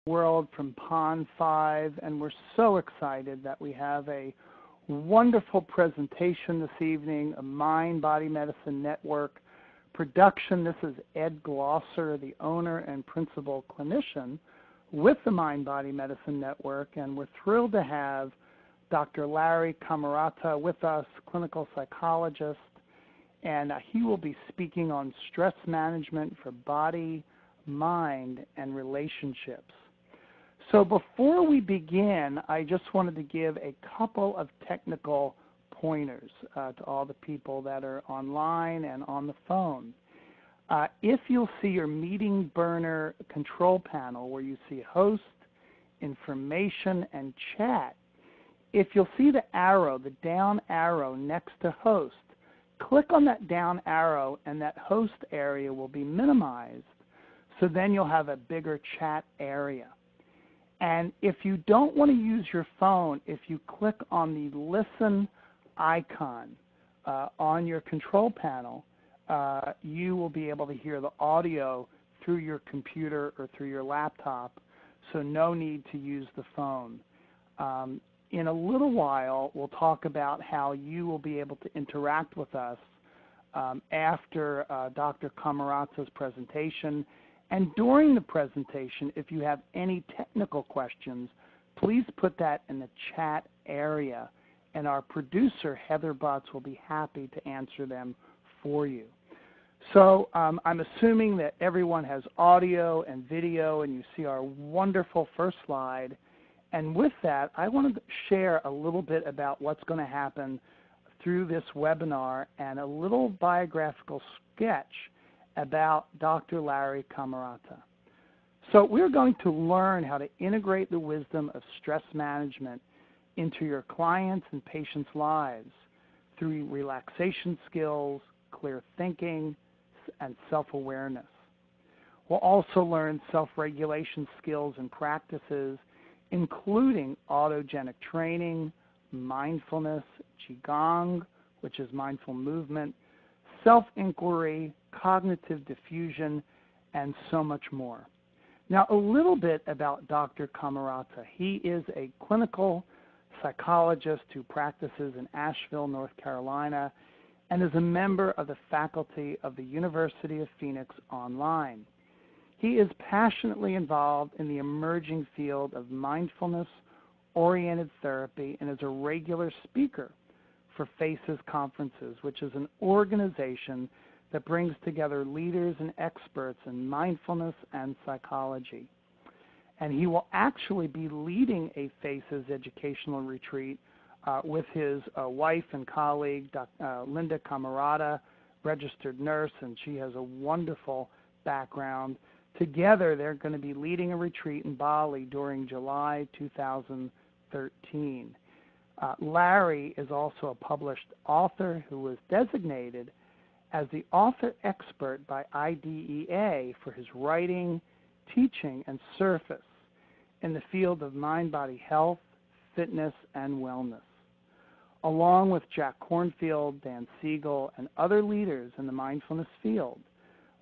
World from Pond 5, and we're so excited that we have a wonderful presentation this evening, a Mind-Body Medicine Network production. This is Ed Glauser, the owner and principal clinician with the Mind-Body Medicine Network, and we're thrilled to have Dr. Larry Cammarata with us, clinical psychologist, and he will be speaking on stress management for body, mind, and relationships. So before we begin, I just wanted to give a couple of technical pointers to all the people that are online and on the phone. If you'll see your meeting burner control panel where you see host, information, and chat, if you'll see the arrow, the down arrow next to host, click on that down arrow and that host area will be minimized, so then you'll have a bigger chat area. And if you don't want to use your phone, if you click on the listen icon on your control panel, you will be able to hear the audio through your computer or through your laptop, so no need to use the phone. In a little while, we'll talk about how you will be able to interact with us after Dr. Cammarata's presentation. And during the presentation, if you have any technical questions, please put that in the chat area, and our producer, Heather Butts, will be happy to answer them for you. So I'm assuming that everyone has audio and video, and you see our wonderful first slide. And with that, I want to share a little bit about what's going to happen through this webinar and a little biographical sketch about Dr. Larry Cammarata. So we're going to learn how to integrate the wisdom of stress management into your clients' and patients' lives through relaxation skills, clear thinking, and self-awareness. We'll also learn self-regulation skills and practices, including autogenic training, mindfulness, QiGong, which is mindful movement, self-inquiry, cognitive diffusion, and so much more. Now, a little bit about Dr. Cammarata. He is a clinical psychologist who practices in Asheville, North Carolina, and is a member of the faculty of the University of Phoenix Online. He is passionately involved in the emerging field of mindfulness-oriented therapy and is a regular speaker for FACES conferences, which is an organization that brings together leaders and experts in mindfulness and psychology. And he will actually be leading a FACES educational retreat with his wife and colleague, Linda Cammarata, registered nurse, and she has a wonderful background. Together, they're going to be leading a retreat in Bali during July 2013. Larry is also a published author who was designated as the author expert by IDEA for his writing, teaching, and service in the field of mind-body health, fitness, and wellness. Along with Jack Kornfield, Dan Siegel, and other leaders in the mindfulness field,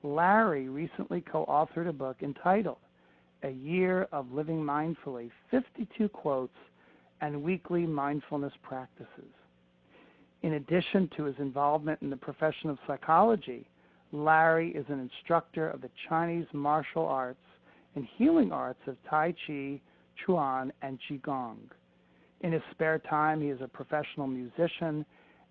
Larry recently co-authored a book entitled A Year of Living Mindfully, 52 Quotes and Weekly Mindfulness Practices. In addition to his involvement in the profession of psychology, Larry is an instructor of the Chinese martial arts and healing arts of Tai Chi, Chuan, and QiGong. In his spare time, he is a professional musician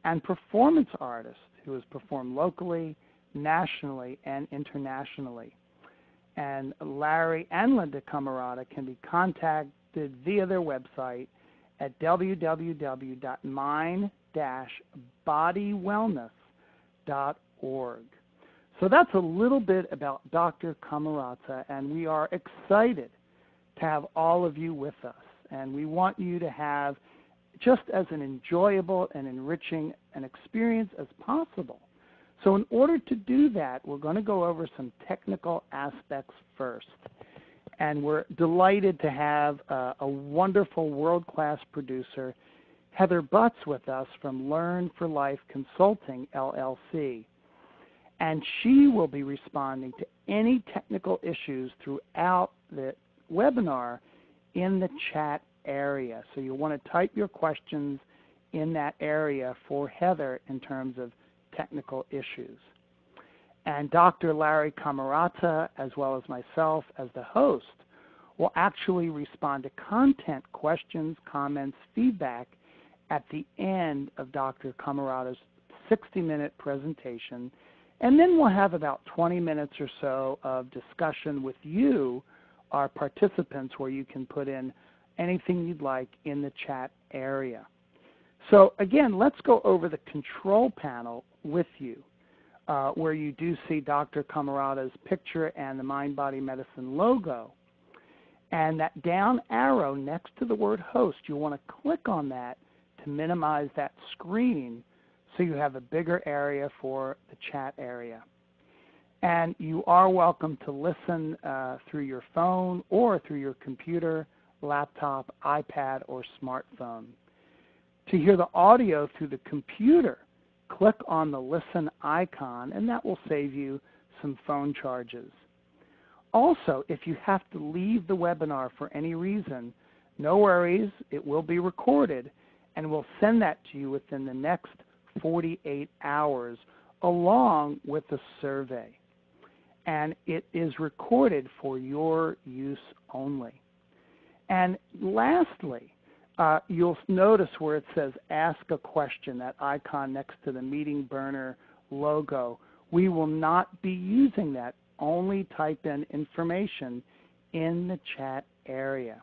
and performance artist who has performed locally, nationally, and internationally. And Larry and Linda Cammarata can be contacted via their website at www.mind-bodywellness.org. So that's a little bit about Dr. Cammarata, and we are excited to have all of you with us. And we want you to have just as an enjoyable and enriching an experience as possible. So in order to do that, we're going to go over some technical aspects first. And we're delighted to have a wonderful world-class producer, Heather Butts, with us from Learn for Life Consulting, LLC. And she will be responding to any technical issues throughout the webinar in the chat area. So you'll want to type your questions in that area for Heather in terms of technical issues. And Dr. Larry Cammarata, as well as myself as the host, will actually respond to content, questions, comments, feedback at the end of Dr. Cammarata's 60-minute presentation. And then we'll have about 20 minutes or so of discussion with you, our participants, where you can put in anything you'd like in the chat area. So again, let's go over the control panel with you, where you do see Dr. Cammarata's picture and the Mind Body Medicine logo. And that down arrow next to the word host, you want to click on that to minimize that screen so you have a bigger area for the chat area. And you are welcome to listen through your phone or through your computer, laptop, iPad, or smartphone. To hear the audio through the computer, click on the listen icon, and that will save you some phone charges. Also, if you have to leave the webinar for any reason, no worries, it will be recorded, and we'll send that to you within the next 48 hours along with the survey. And it is recorded for your use only. And lastly, you'll notice where it says Ask a Question, that icon next to the Meeting Burner logo. We will not be using that. Only type in information in the chat area.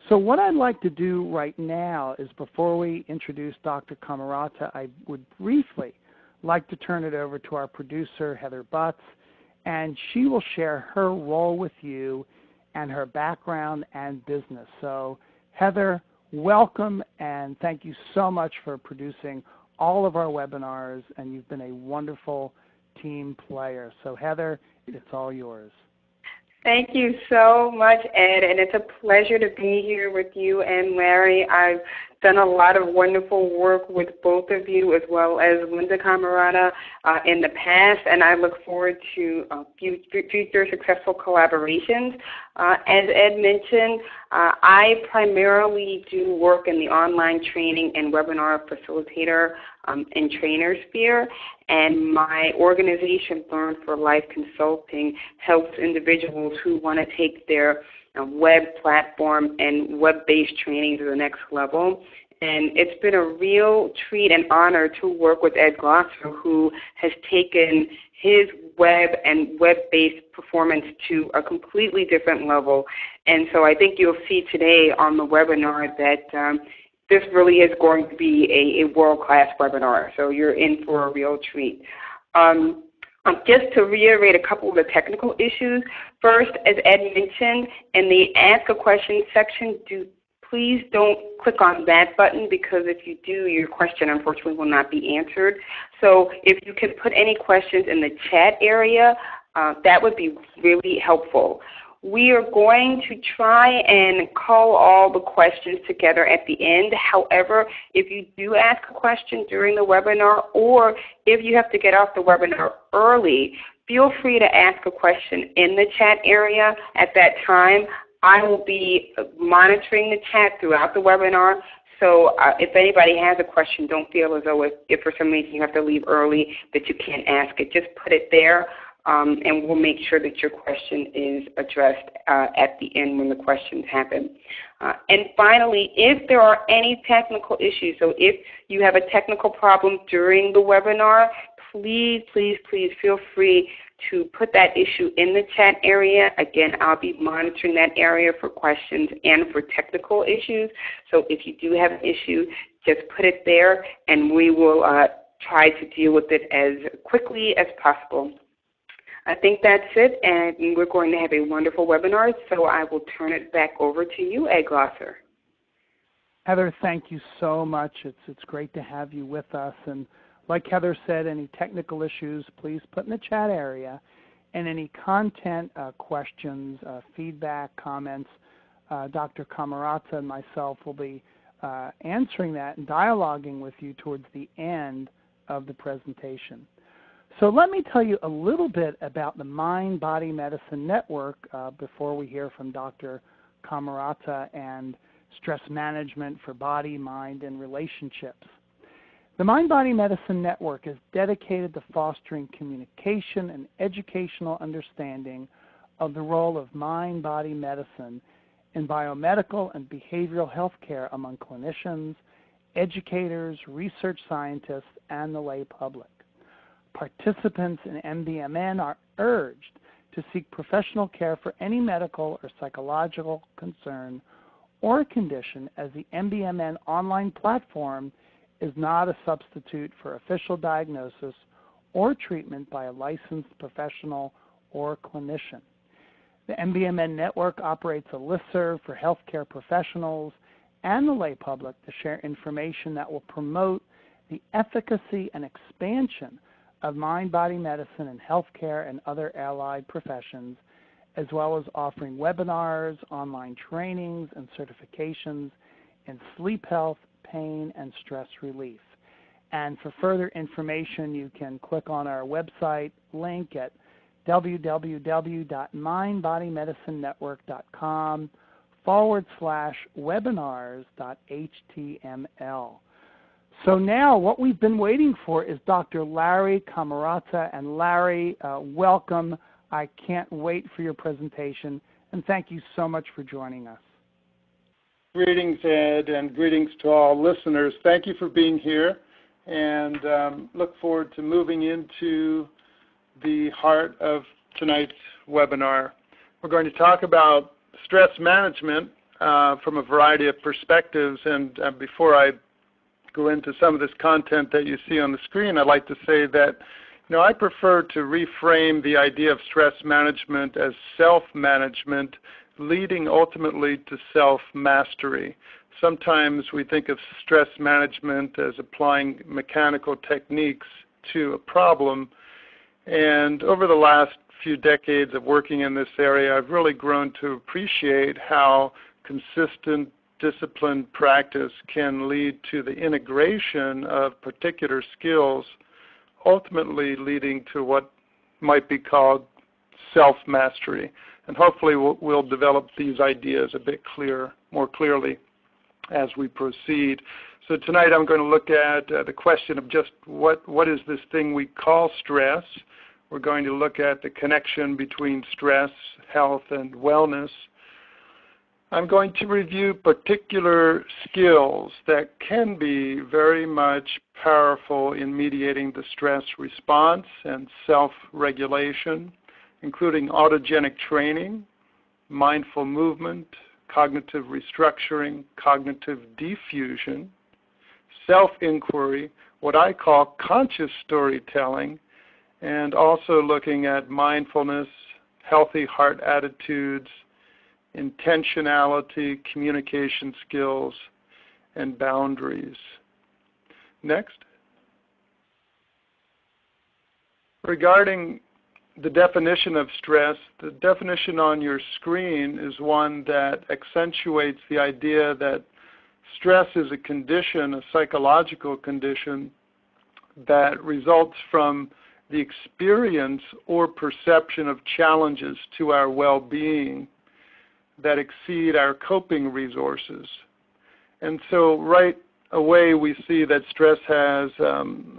So what I'd like to do right now is, before we introduce Dr. Cammarata, I would briefly like to turn it over to our producer, Heather Butts, and she will share her role with you and her background and business. So Heather, welcome, and thank you so much for producing all of our webinars, and you've been a wonderful team player. So Heather, it's all yours. Thank you so much, Ed, and it's a pleasure to be here with you and Larry. I've done a lot of wonderful work with both of you as well as Linda Cammarata in the past, and I look forward to future successful collaborations. As Ed mentioned, I primarily do work in the online training and webinar facilitator and trainer sphere, and my organization, Learn for Life Consulting, helps individuals who want to take their web platform and web-based training to the next level. And it's been a real treat and honor to work with Ed Glauser, who has taken his web and web-based performance to a completely different level. And so I think you'll see today on the webinar that this really is going to be a world-class webinar. So you're in for a real treat. Just to reiterate a couple of the technical issues. First, as Ed mentioned, in the Ask a Question section, please don't click on that button, because if you do, your question unfortunately will not be answered. So if you can put any questions in the chat area, that would be really helpful. We are going to try and call all the questions together at the end. However, if you do ask a question during the webinar, or if you have to get off the webinar early, feel free to ask a question in the chat area at that time. I will be monitoring the chat throughout the webinar. So if anybody has a question, don't feel as though if for some reason you have to leave early that you can't ask it. Just put it there. And we'll make sure that your question is addressed at the end when the questions happen. And finally, if there are any technical issues, so if you have a technical problem during the webinar, please, please, please feel free to put that issue in the chat area. Again, I'll be monitoring that area for questions and for technical issues. So if you do have an issue, just put it there, and we will try to deal with it as quickly as possible. I think that's it, and we're going to have a wonderful webinar, so I will turn it back over to you, Ed Glauser. Heather, thank you so much. It's great to have you with us. And like Heather said, any technical issues, please put in the chat area. And any content questions, feedback, comments, Dr. Cammarata and myself will be answering that and dialoguing with you towards the end of the presentation. So let me tell you a little bit about the Mind-Body Medicine Network before we hear from Dr. Cammarata and stress management for body, mind, and relationships. The Mind-Body Medicine Network is dedicated to fostering communication and educational understanding of the role of mind-body medicine in biomedical and behavioral health care among clinicians, educators, research scientists, and the lay public. Participants in MBMN are urged to seek professional care for any medical or psychological concern or condition, as the MBMN online platform is not a substitute for official diagnosis or treatment by a licensed professional or clinician. The MBMN network operates a listserv for healthcare professionals and the lay public to share information that will promote the efficacy and expansion of mind-body medicine in healthcare and other allied professions, as well as offering webinars, online trainings, and certifications in sleep health, pain, and stress relief. And for further information, you can click on our website link at www.mindbodymedicine.network.com/webinars.html. So now what we've been waiting for is Dr. Larry Cammarata. And Larry, welcome. I can't wait for your presentation, and thank you so much for joining us. Greetings, Ed, and greetings to all listeners. Thank you for being here, and look forward to moving into the heart of tonight's webinar. We're going to talk about stress management from a variety of perspectives, and before I go into some of this content that you see on the screen, I'd like to say that I prefer to reframe the idea of stress management as self-management, leading ultimately to self-mastery. Sometimes we think of stress management as applying mechanical techniques to a problem, and over the last few decades of working in this area, I've really grown to appreciate how consistent, disciplined practice can lead to the integration of particular skills, ultimately leading to what might be called self-mastery. And hopefully we'll develop these ideas a bit more clearly as we proceed. So tonight I'm going to look at the question of just what is this thing we call stress. We're going to look at the connection between stress, health, and wellness. I'm going to review particular skills that can be very much powerful in mediating the stress response and self-regulation, including autogenic training, mindful movement, cognitive restructuring, cognitive diffusion, self-inquiry, what I call conscious storytelling, and also looking at mindfulness, healthy heart attitudes, intentionality, communication skills, and boundaries. Next. Regarding the definition of stress, the definition on your screen is one that accentuates the idea that stress is a condition, a psychological condition, that results from the experience or perception of challenges to our well-being that exceed our coping resources. And so right away we see that stress has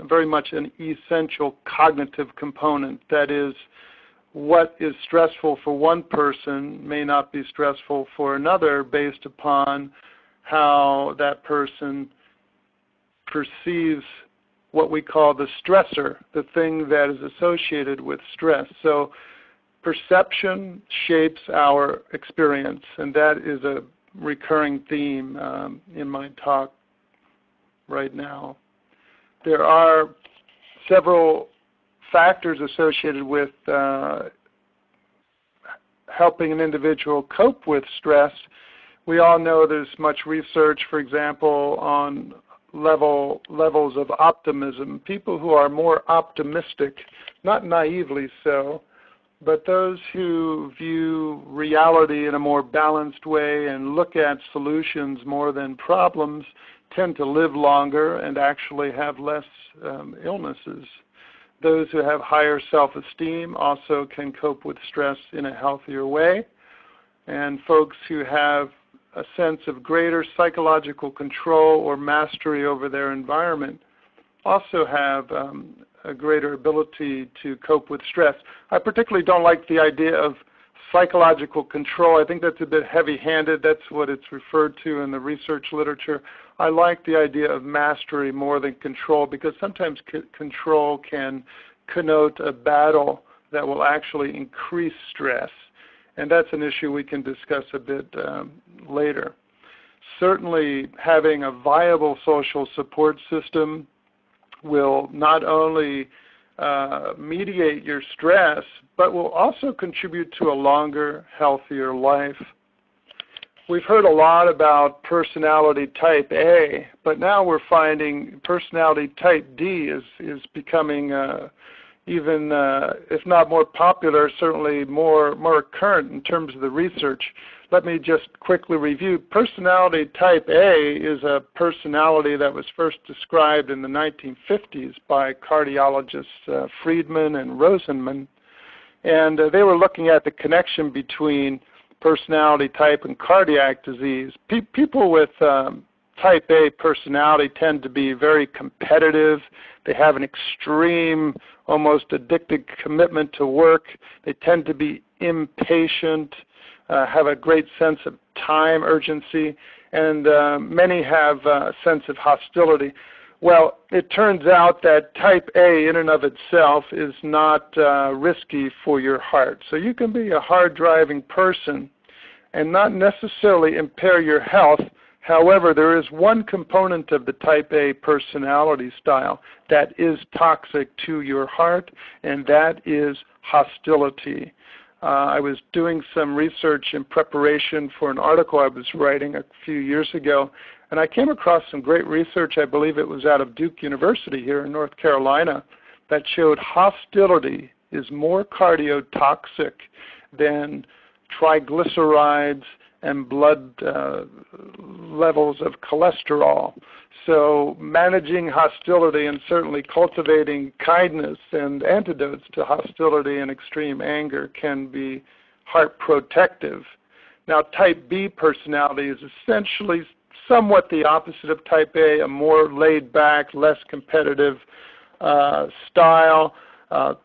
very much an essential cognitive component. That is, what is stressful for one person may not be stressful for another based upon how that person perceives what we call the stressor, the thing that is associated with stress. So perception shapes our experience, and that is a recurring theme in my talk right now. There are several factors associated with helping an individual cope with stress. We all know there's much research, for example, on levels of optimism. People who are more optimistic, not naively so, but those who view reality in a more balanced way and look at solutions more than problems tend to live longer and actually have less illnesses. Those who have higher self-esteem also can cope with stress in a healthier way. And folks who have a sense of greater psychological control or mastery over their environment also have a greater ability to cope with stress. I particularly don't like the idea of psychological control. I think that's a bit heavy-handed. That's what it's referred to in the research literature. I like the idea of mastery more than control, because sometimes control can connote a battle that will actually increase stress. And that's an issue we can discuss a bit later. Certainly, having a viable social support system will not only mediate your stress, but will also contribute to a longer, healthier life. We've heard a lot about personality type A, but now we're finding personality type D is becoming even, if not more popular, certainly more current in terms of the research. Let me just quickly review. Personality type A is a personality that was first described in the 1950s by cardiologists Friedman and Rosenman. And they were looking at the connection between personality type and cardiac disease. People with type A personality tend to be very competitive. They have an extreme, almost addicted commitment to work. They tend to be impatient, have a great sense of time urgency, and many have a sense of hostility. Well, it turns out that type A in and of itself is not risky for your heart. So you can be a hard-driving person and not necessarily impair your health. However, there is one component of the type A personality style that is toxic to your heart, and that is hostility. I was doing some research in preparation for an article I was writing a few years ago, and I came across some great research, I believe it was out of Duke University here in North Carolina, that showed hostility is more cardiotoxic than triglycerides and blood levels of cholesterol. So managing hostility and certainly cultivating kindness and antidotes to hostility and extreme anger can be heart protective. Now, type B personality is essentially somewhat the opposite of type A, a more laid back, less competitive style.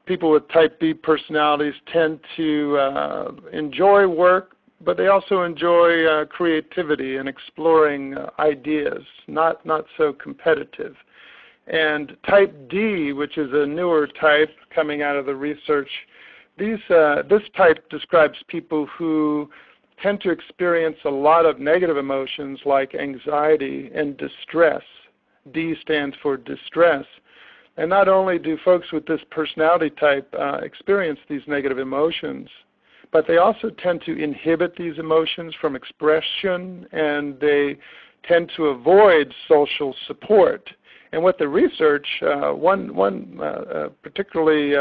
People with type B personalities tend to enjoy work, but they also enjoy creativity and exploring ideas, not so competitive. And type D, which is a newer type coming out of the research, this type describes people who tend to experience a lot of negative emotions like anxiety and distress. D stands for distress. And not only do folks with this personality type experience these negative emotions, but they also tend to inhibit these emotions from expression, and they tend to avoid social support. And with the research, one particularly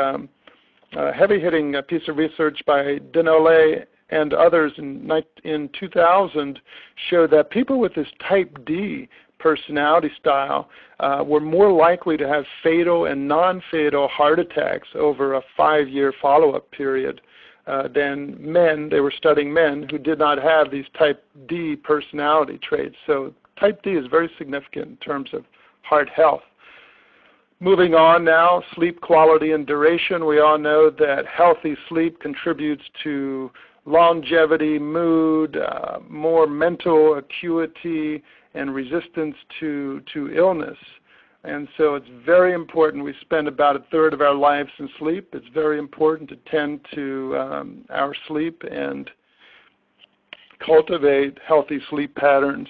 heavy-hitting piece of research by Denolé and others in 2000 showed that people with this type D personality style were more likely to have fatal and non-fatal heart attacks over a 5-year follow-up period than men. They were studying men who did not have these type D personality traits. So type D is very significant in terms of heart health. Moving on now, sleep quality and duration. We all know that healthy sleep contributes to longevity, mood, more mental acuity, and resistance to illness. And so it's very important. We spend about a third of our lives in sleep. It's very important to tend to our sleep and cultivate healthy sleep patterns.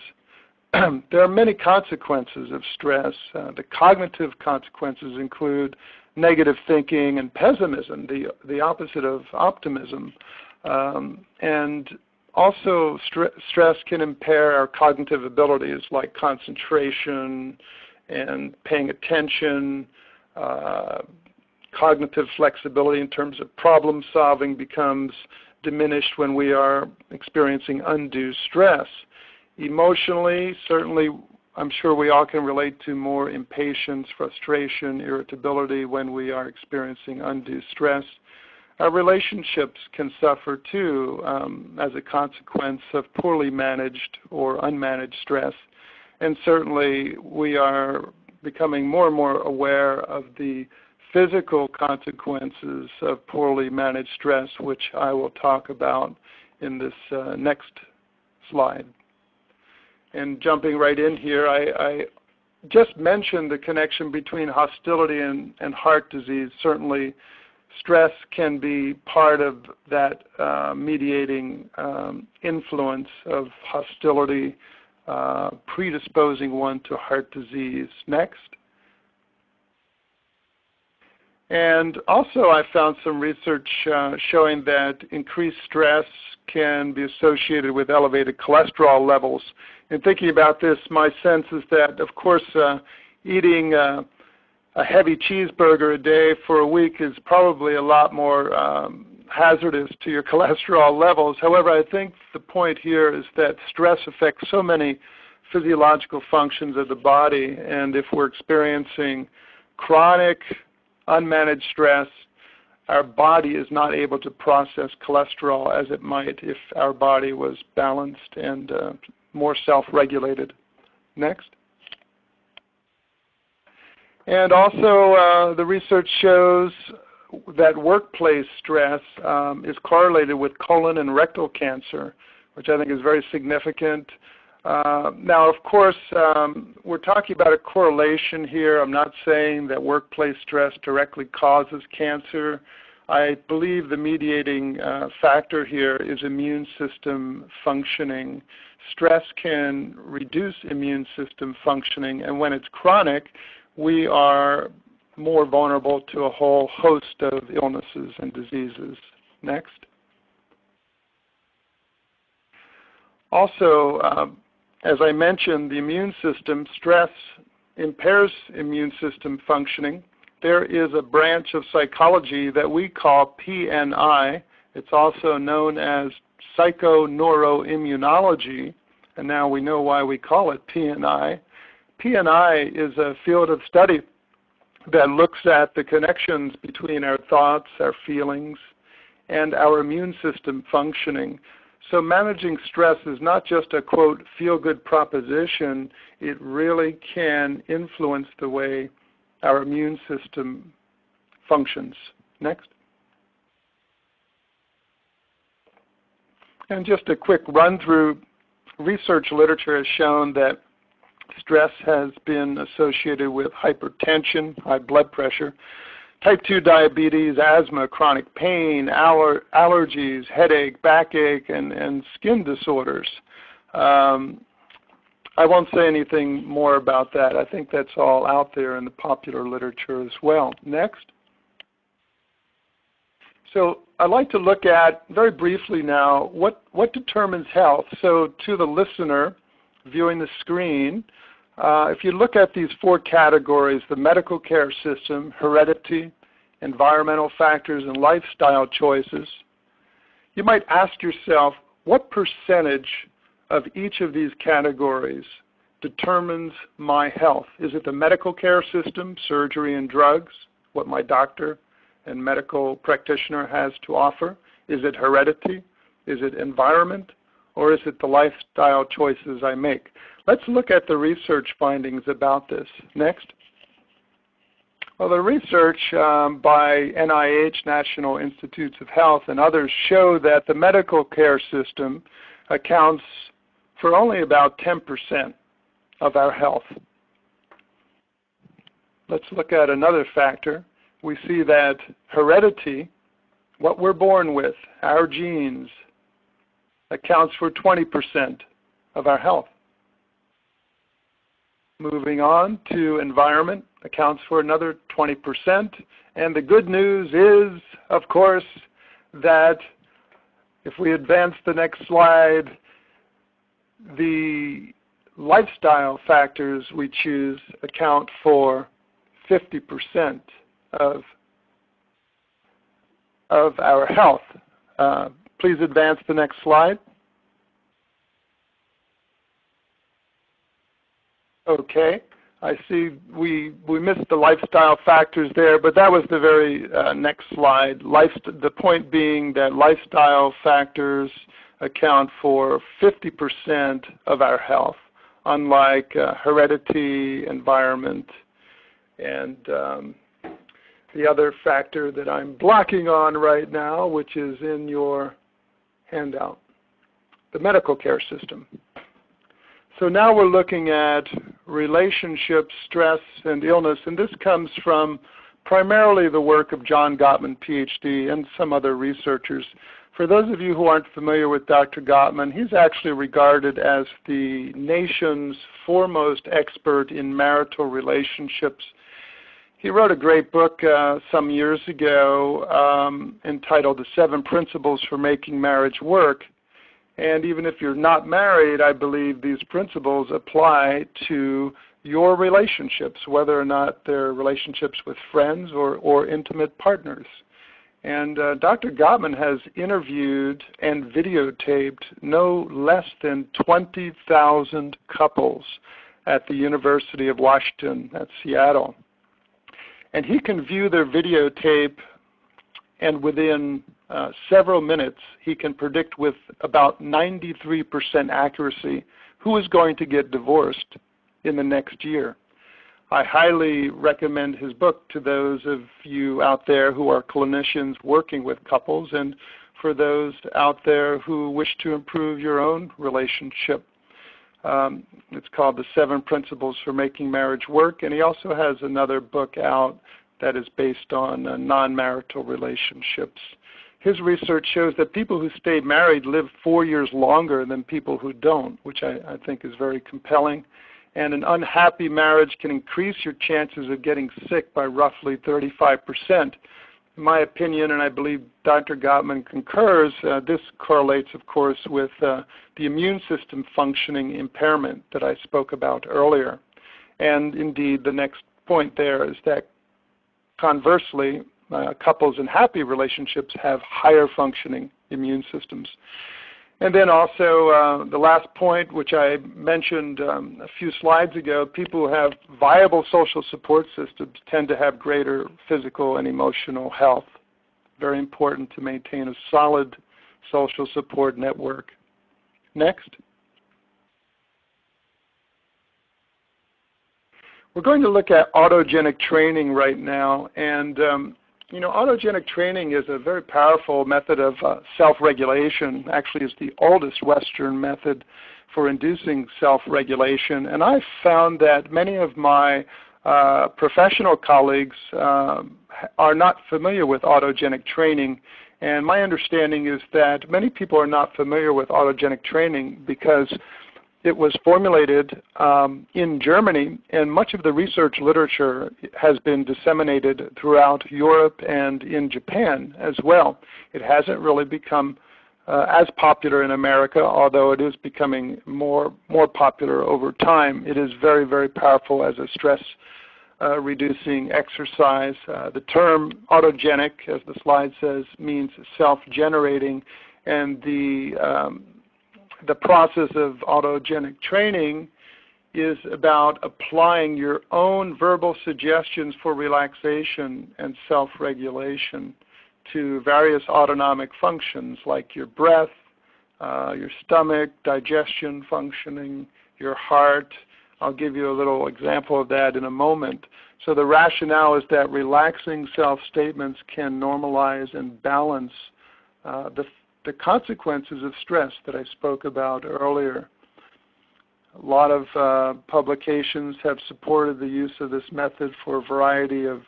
There are many consequences of stress. The cognitive consequences include negative thinking and pessimism, the opposite of optimism. And also stress can impair our cognitive abilities like concentration and paying attention. Cognitive flexibility in terms of problem solving becomes diminished when we are experiencing undue stress. Emotionally, certainly I'm sure we all can relate to more impatience, frustration, irritability when we are experiencing undue stress. Our relationships can suffer too as a consequence of poorly managed or unmanaged stress. And certainly we are becoming more and more aware of the physical consequences of poorly managed stress, which I will talk about in this next slide. And jumping right in here, I just mentioned the connection between hostility and heart disease. Certainly stress can be part of that mediating influence of hostility, predisposing one to heart disease. Next. And also I found some research showing that increased stress can be associated with elevated cholesterol levels. In thinking about this, my sense is that, of course, eating a heavy cheeseburger a day for a week is probably a lot more hazardous to your cholesterol levels. However, I think the point here is that stress affects so many physiological functions of the body, and if we're experiencing chronic unmanaged stress, our body is not able to process cholesterol as it might if our body was balanced and more self-regulated. Next. And also the research shows that workplace stress is correlated with colon and rectal cancer, which I think is very significant. Now, of course, we're talking about a correlation here. I'm not saying that workplace stress directly causes cancer. I believe the mediating factor here is immune system functioning. Stress can reduce immune system functioning, and when it's chronic, we are more vulnerable to a whole host of illnesses and diseases. Next. Also, as I mentioned, the immune system, stress impairs immune system functioning. There is a branch of psychology that we call PNI. It's also known as psychoneuroimmunology, and now we know why we call it PNI. PNI is a field of study that looks at the connections between our thoughts, our feelings, and our immune system functioning. So managing stress is not just a, quote, feel-good proposition. It really can influence the way our immune system functions. Next. And just a quick run-through, research literature has shown that stress has been associated with hypertension, high blood pressure, type 2 diabetes, asthma, chronic pain, allergies, headache, backache, and skin disorders. I won't say anything more about that. I think that's all out there in the popular literature as well. Next. So I'd like to look at, very briefly now, what determines health. So to the listener viewing the screen, if you look at these four categories, the medical care system, heredity, environmental factors, and lifestyle choices, you might ask yourself, what percentage of each of these categories determines my health? Is it the medical care system, surgery and drugs, what my doctor and medical practitioner has to offer? Is it heredity? Is it environment? Or is it the lifestyle choices I make? Let's look at the research findings about this. Next. Well, the research by NIH, National Institutes of Health, and others show that the medical care system accounts for only about 10% of our health. Let's look at another factor. We see that heredity, what we're born with, our genes, accounts for 20% of our health. Moving on to environment, accounts for another 20%. And the good news is, of course, that if we advance the next slide, the lifestyle factors we choose account for 50% of our health. Please advance the next slide. Okay. I see we missed the lifestyle factors there, but that was the very next slide. The point being that lifestyle factors account for 50% of our health, unlike heredity, environment, and the other factor that I'm blocking on right now, which is in your handout, the medical care system. So now we're looking at relationships, stress, and illness, and this comes from primarily the work of John Gottman, PhD, and some other researchers. For those of you who aren't familiar with Dr. Gottman, he's actually regarded as the nation's foremost expert in marital relationships. He wrote a great book some years ago entitled The 7 Principles for Making Marriage Work. And even if you're not married, I believe these principles apply to your relationships, whether or not they're relationships with friends or intimate partners. And Dr. Gottman has interviewed and videotaped no less than 20,000 couples at the University of Washington at Seattle. And he can view their videotape, and within several minutes, he can predict with about 93% accuracy who is going to get divorced in the next year. I highly recommend his book to those of you out there who are clinicians working with couples, and for those out there who wish to improve your own relationship. It's called The 7 Principles for Making Marriage Work, and he also has another book out that is based on non-marital relationships. His research shows that people who stay married live 4 years longer than people who don't, which I think is very compelling. And an unhappy marriage can increase your chances of getting sick by roughly 35%. In my opinion, and I believe Dr. Gottman concurs, this correlates, of course, with the immune system functioning impairment that I spoke about earlier. And indeed, the next point there is that conversely, couples in happy relationships have higher functioning immune systems. And then also the last point, which I mentioned a few slides ago, people who have viable social support systems tend to have greater physical and emotional health. Very important to maintain a solid social support network. Next. We're going to look at autogenic training right now, and autogenic training is a very powerful method of self-regulation. Actually, it's the oldest Western method for inducing self-regulation, and I found that many of my professional colleagues are not familiar with autogenic training, and my understanding is that many people are not familiar with autogenic training because it was formulated in Germany, and much of the research literature has been disseminated throughout Europe and in Japan as well. It hasn't really become as popular in America, although it is becoming more popular over time. It is very, very powerful as a stress reducing exercise. The term autogenic, as the slide says, means self-generating, and the process of autogenic training is about applying your own verbal suggestions for relaxation and self-regulation to various autonomic functions like your breath, your stomach, digestion functioning, your heart. I'll give you a little example of that in a moment. So the rationale is that relaxing self-statements can normalize and balance the consequences of stress that I spoke about earlier. A lot of publications have supported the use of this method for a variety of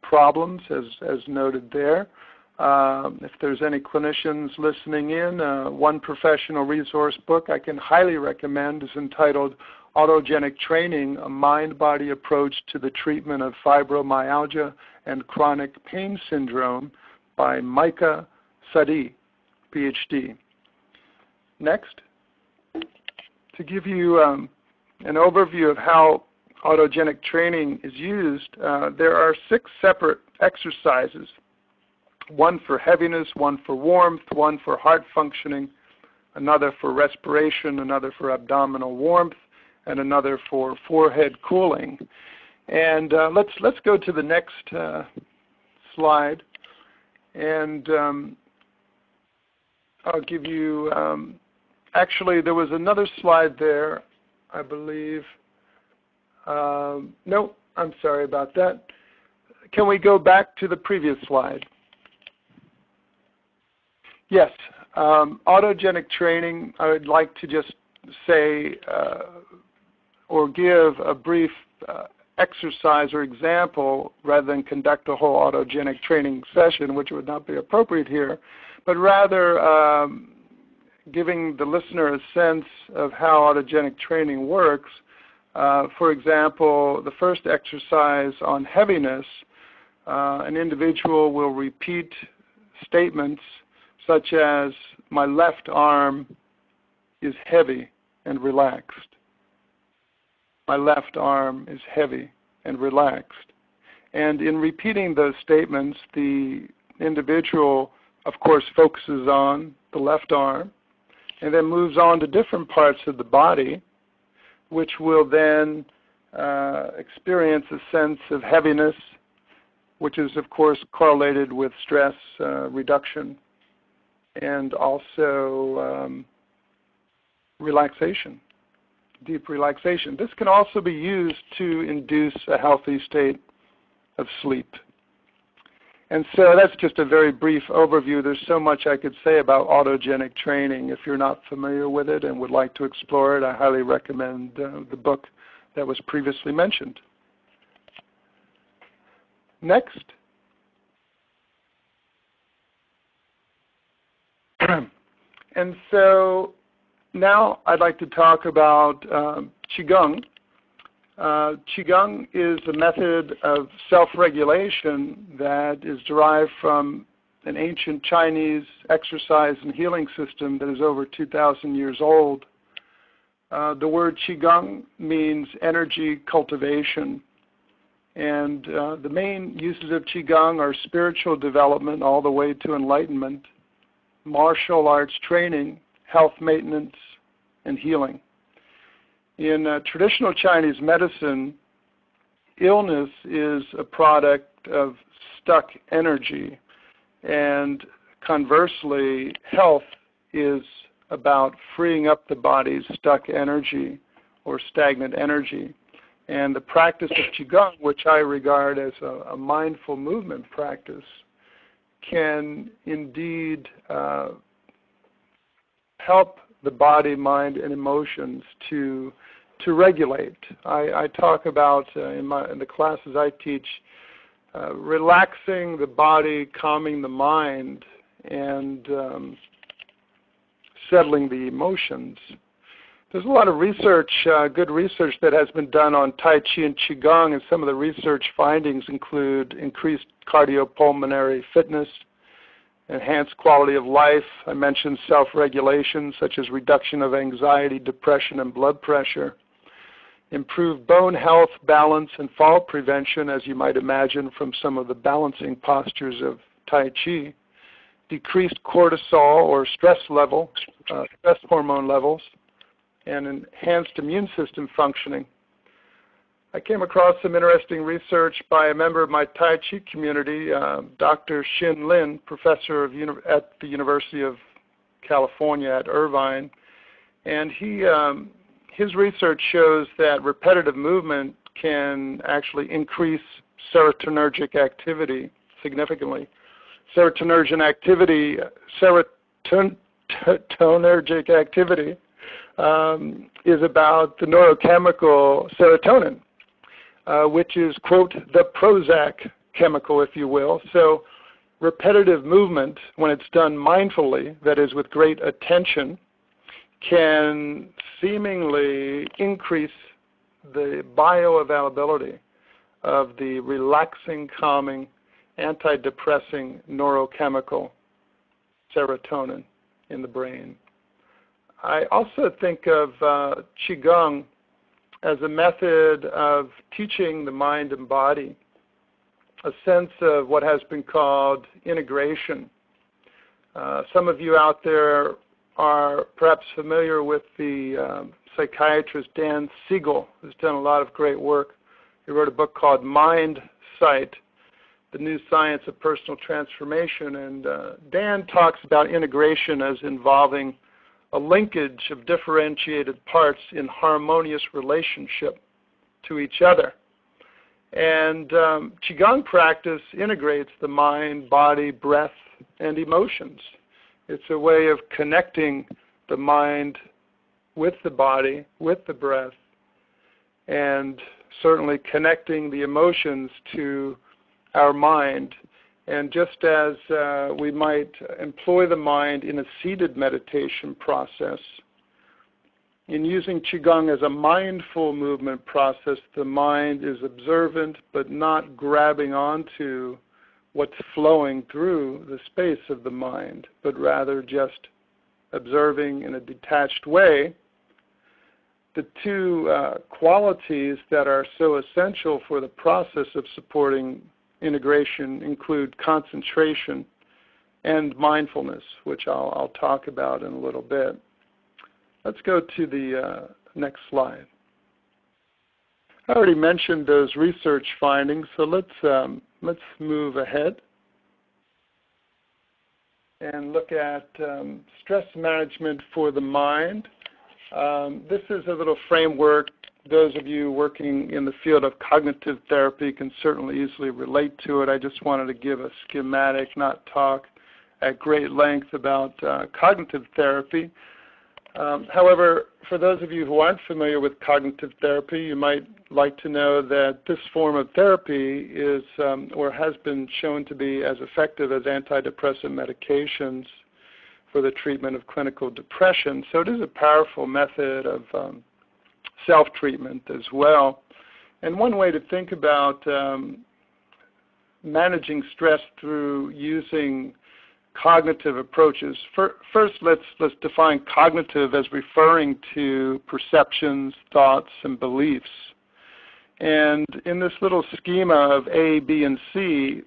problems, as noted there. If there's any clinicians listening in, one professional resource book I can highly recommend is entitled Autogenic Training, a Mind-Body Approach to the Treatment of Fibromyalgia and Chronic Pain Syndrome by Micah Sadi, PhD. Next. To give you an overview of how autogenic training is used, there are 6 separate exercises, one for heaviness, one for warmth, one for heart functioning, another for respiration, another for abdominal warmth, and another for forehead cooling. And let's go to the next slide. And I'll give you, actually there was another slide there, I believe. No, I'm sorry about that. Can we go back to the previous slide? Yes, autogenic training, I would like to just say or give a brief exercise or example rather than conduct a whole autogenic training session, which would not be appropriate here, but rather giving the listener a sense of how autogenic training works. For example, the first exercise on heaviness, an individual will repeat statements such as, my left arm is heavy and relaxed. My left arm is heavy and relaxed. And in repeating those statements, the individual, of course, focuses on the left arm and then moves on to different parts of the body, which will then experience a sense of heaviness, which is, of course, correlated with stress reduction and also relaxation, deep relaxation. This can also be used to induce a healthy state of sleep. And so that's just a very brief overview. There's so much I could say about autogenic training. If you're not familiar with it and would like to explore it, I highly recommend the book that was previously mentioned. Next. And so now I'd like to talk about QiGong. QiGong is a method of self-regulation that is derived from an ancient Chinese exercise and healing system that is over 2,000 years old. The word QiGong means energy cultivation. And the main uses of QiGong are spiritual development all the way to enlightenment, martial arts training, health maintenance, and healing. In traditional Chinese medicine, illness is a product of stuck energy, and conversely, health is about freeing up the body's stuck energy or stagnant energy. And the practice of QiGong, which I regard as a mindful movement practice, can indeed help the body, mind, and emotions to regulate. I talk about in the classes I teach, relaxing the body, calming the mind, and settling the emotions. There's a lot of research, good research that has been done on Tai Chi and QiGong, and some of the research findings include increased cardiopulmonary fitness, enhanced quality of life. I mentioned self-regulation, such as reduction of anxiety, depression, and blood pressure. Improved bone health, balance, and fall prevention, as you might imagine from some of the balancing postures of Tai Chi. Decreased cortisol or stress hormone levels, and enhanced immune system functioning. I came across some interesting research by a member of my Tai Chi community, Dr. Xin Lin, professor at the University of California at Irvine, and his research shows that repetitive movement can actually increase serotonergic activity significantly. Serotonergic activity is about the neurochemical serotonin, which is, quote, the Prozac chemical, if you will. So repetitive movement, when it's done mindfully, that is with great attention, can seemingly increase the bioavailability of the relaxing, calming, antidepressing neurochemical serotonin in the brain. I also think of QiGong as a method of teaching the mind and body a sense of what has been called integration. Some of you out there are perhaps familiar with the psychiatrist Dan Siegel, who's done a lot of great work. He wrote a book called Mind Sight, The New Science of Personal Transformation. And Dan talks about integration as involving a linkage of differentiated parts in harmonious relationship to each other. And QiGong practice integrates the mind, body, breath, and emotions. It's a way of connecting the mind with the body, with the breath, and certainly connecting the emotions to our mind. And just as we might employ the mind in a seated meditation process, in using QiGong as a mindful movement process, the mind is observant but not grabbing onto what's flowing through the space of the mind, but rather just observing in a detached way. The two qualities that are so essential for the process of supporting integration include concentration and mindfulness, which I'll talk about in a little bit. Let's go to the next slide. I already mentioned those research findings, so let's move ahead and look at stress management for the mind. This is a little framework. Those of you working in the field of cognitive therapy can certainly easily relate to it. I just wanted to give a schematic, not talk at great length about cognitive therapy. However, for those of you who aren't familiar with cognitive therapy, you might like to know that this form of therapy is or has been shown to be as effective as antidepressant medications for the treatment of clinical depression. So it is a powerful method of self-treatment as well. And one way to think about managing stress through using cognitive approaches. First, let's define cognitive as referring to perceptions, thoughts, and beliefs. And in this little schema of A, B, and C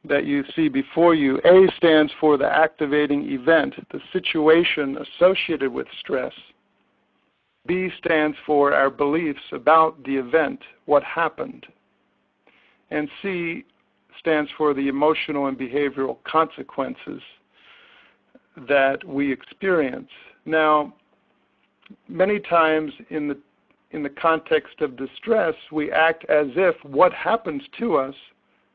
that you see before you, A stands for the activating event, the situation associated with stress. B stands for our beliefs about the event, what happened. And C stands for the emotional and behavioral consequences that we experience. Now, many times in the context of distress, we act as if what happens to us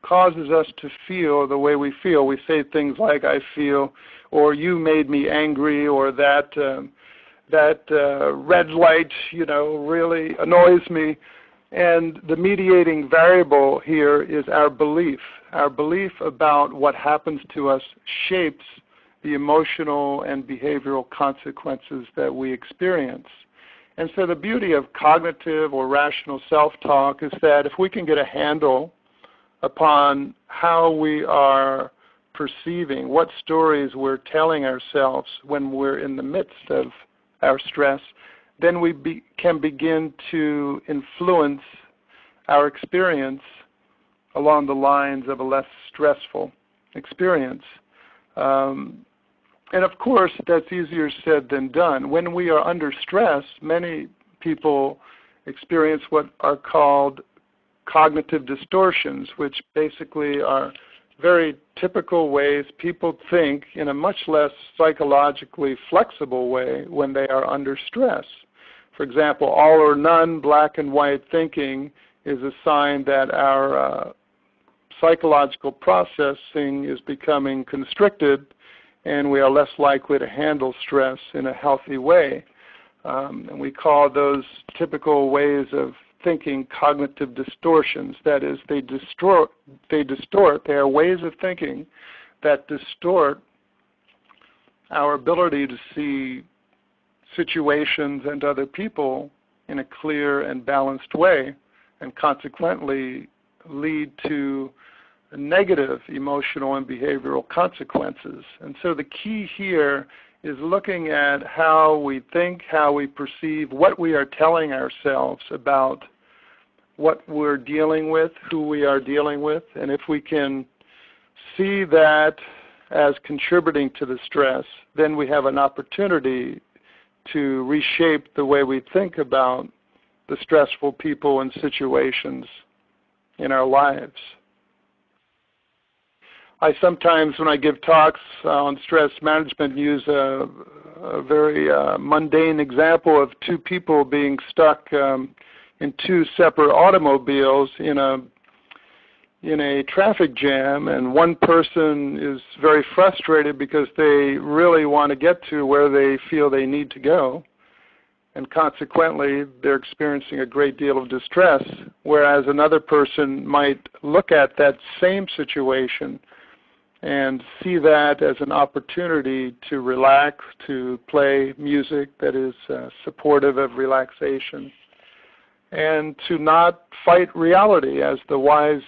causes us to feel the way we feel. We say things like, I feel, or you made me angry, or that red light, really annoys me. And the mediating variable here is our belief. Our belief about what happens to us shapes the emotional and behavioral consequences that we experience. And so the beauty of cognitive or rational self-talk is that if we can get a handle upon how we are perceiving, what stories we're telling ourselves when we're in the midst of our stress, then we can begin to influence our experience along the lines of a less stressful experience. And of course, that's easier said than done. When we are under stress, many people experience what are called cognitive distortions, which basically are very typical ways people think in a much less psychologically flexible way when they are under stress. For example, all or none, black and white thinking is a sign that our psychological processing is becoming constricted and we are less likely to handle stress in a healthy way. And we call those typical ways of thinking cognitive distortions. That is, they distort, they are ways of thinking that distort our ability to see situations and other people in a clear and balanced way, and consequently lead to negative emotional and behavioral consequences. And so the key here is looking at how we think, how we perceive, what we are telling ourselves about what we're dealing with, who we are dealing with, and if we can see that as contributing to the stress, then we have an opportunity to reshape the way we think about the stressful people and situations in our lives. I sometimes, when I give talks on stress management, use a very mundane example of two people being stuck in two separate automobiles in a traffic jam, and one person is very frustrated because they really want to get to where they feel they need to go, and consequently they're experiencing a great deal of distress, whereas another person might look at that same situation and see that as an opportunity to relax, to play music that is supportive of relaxation, and to not fight reality. As the wise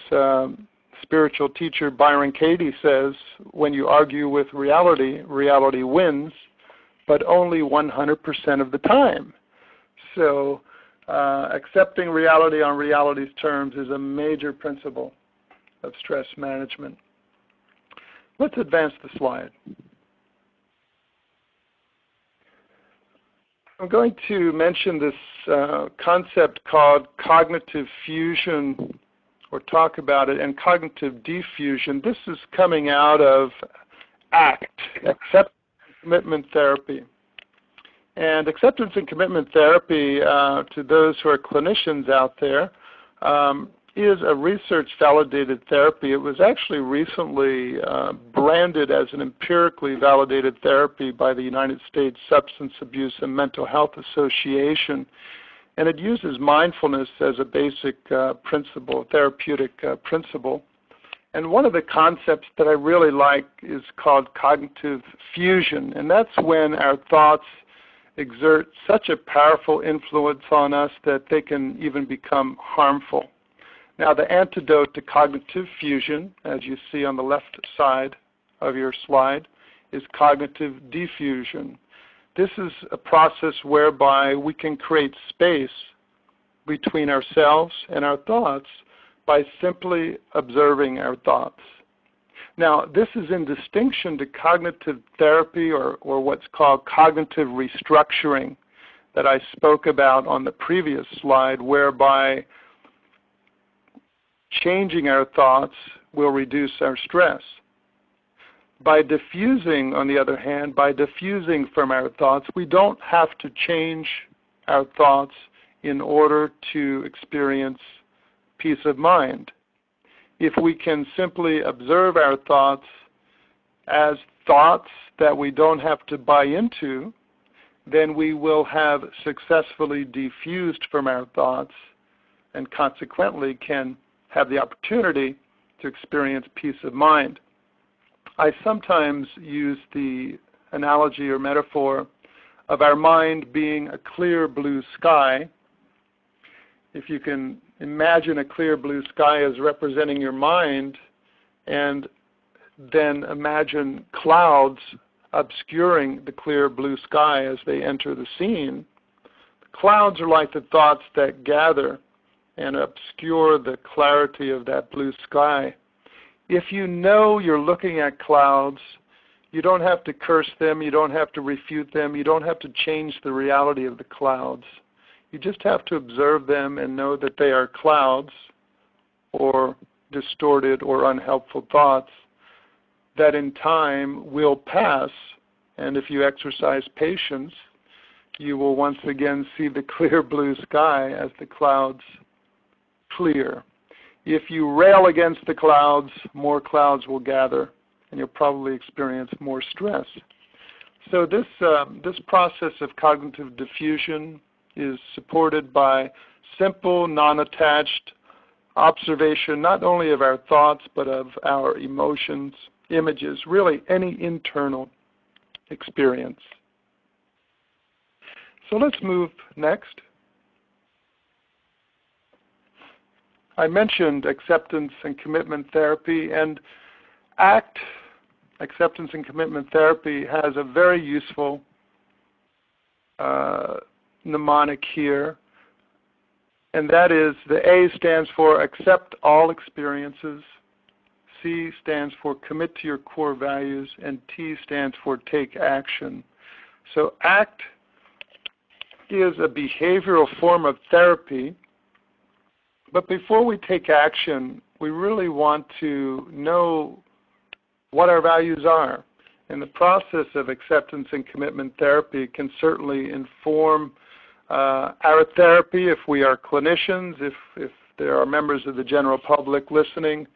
spiritual teacher Byron Katie says, when you argue with reality, reality wins, but only 100% of the time. So accepting reality on reality's terms is a major principle of stress management. Let's advance the slide. I'm going to mention this concept called cognitive fusion, or talk about it, and cognitive diffusion. This is coming out of ACT, Acceptance and Commitment Therapy. And acceptance and commitment therapy, to those who are clinicians out there, is a research-validated therapy. It was actually recently branded as an empirically validated therapy by the United States Substance Abuse and Mental Health Association, and it uses mindfulness as a basic principle, therapeutic principle. And one of the concepts that I really like is called cognitive fusion, and that's when our thoughts exert such a powerful influence on us that they can even become harmful. Now, the antidote to cognitive fusion, as you see on the left side of your slide, is cognitive diffusion. This is a process whereby we can create space between ourselves and our thoughts by simply observing our thoughts. Now, this is in distinction to cognitive therapy, or what's called cognitive restructuring, that I spoke about on the previous slide, whereby changing our thoughts will reduce our stress. By diffusing, on the other hand, by diffusing from our thoughts, we don't have to change our thoughts in order to experience peace of mind. If we can simply observe our thoughts as thoughts that we don't have to buy into, then we will have successfully diffused from our thoughts and consequently can have the opportunity to experience peace of mind. I sometimes use the analogy or metaphor of our mind being a clear blue sky. If you can imagine a clear blue sky as representing your mind, and then imagine clouds obscuring the clear blue sky as they enter the scene. Clouds are like the thoughts that gather and obscure the clarity of that blue sky. If you know you're looking at clouds, you don't have to curse them, you don't have to refute them, you don't have to change the reality of the clouds. You just have to observe them and know that they are clouds, or distorted or unhelpful thoughts, that in time will pass, and if you exercise patience, you will once again see the clear blue sky as the clouds clear. If you rail against the clouds, more clouds will gather, and you'll probably experience more stress. So this process of cognitive diffusion is supported by simple, non-attached observation, not only of our thoughts, but of our emotions, images, really any internal experience. So let's move next. I mentioned acceptance and commitment therapy, and ACT, Acceptance and Commitment Therapy, has a very useful mnemonic here, and that is the A stands for accept all experiences, C stands for commit to your core values, and T stands for take action. So ACT is a behavioral form of therapy, but before we take action, we really want to know what our values are. And the process of acceptance and commitment therapy can certainly inform our therapy if we are clinicians, if there are members of the general public listening.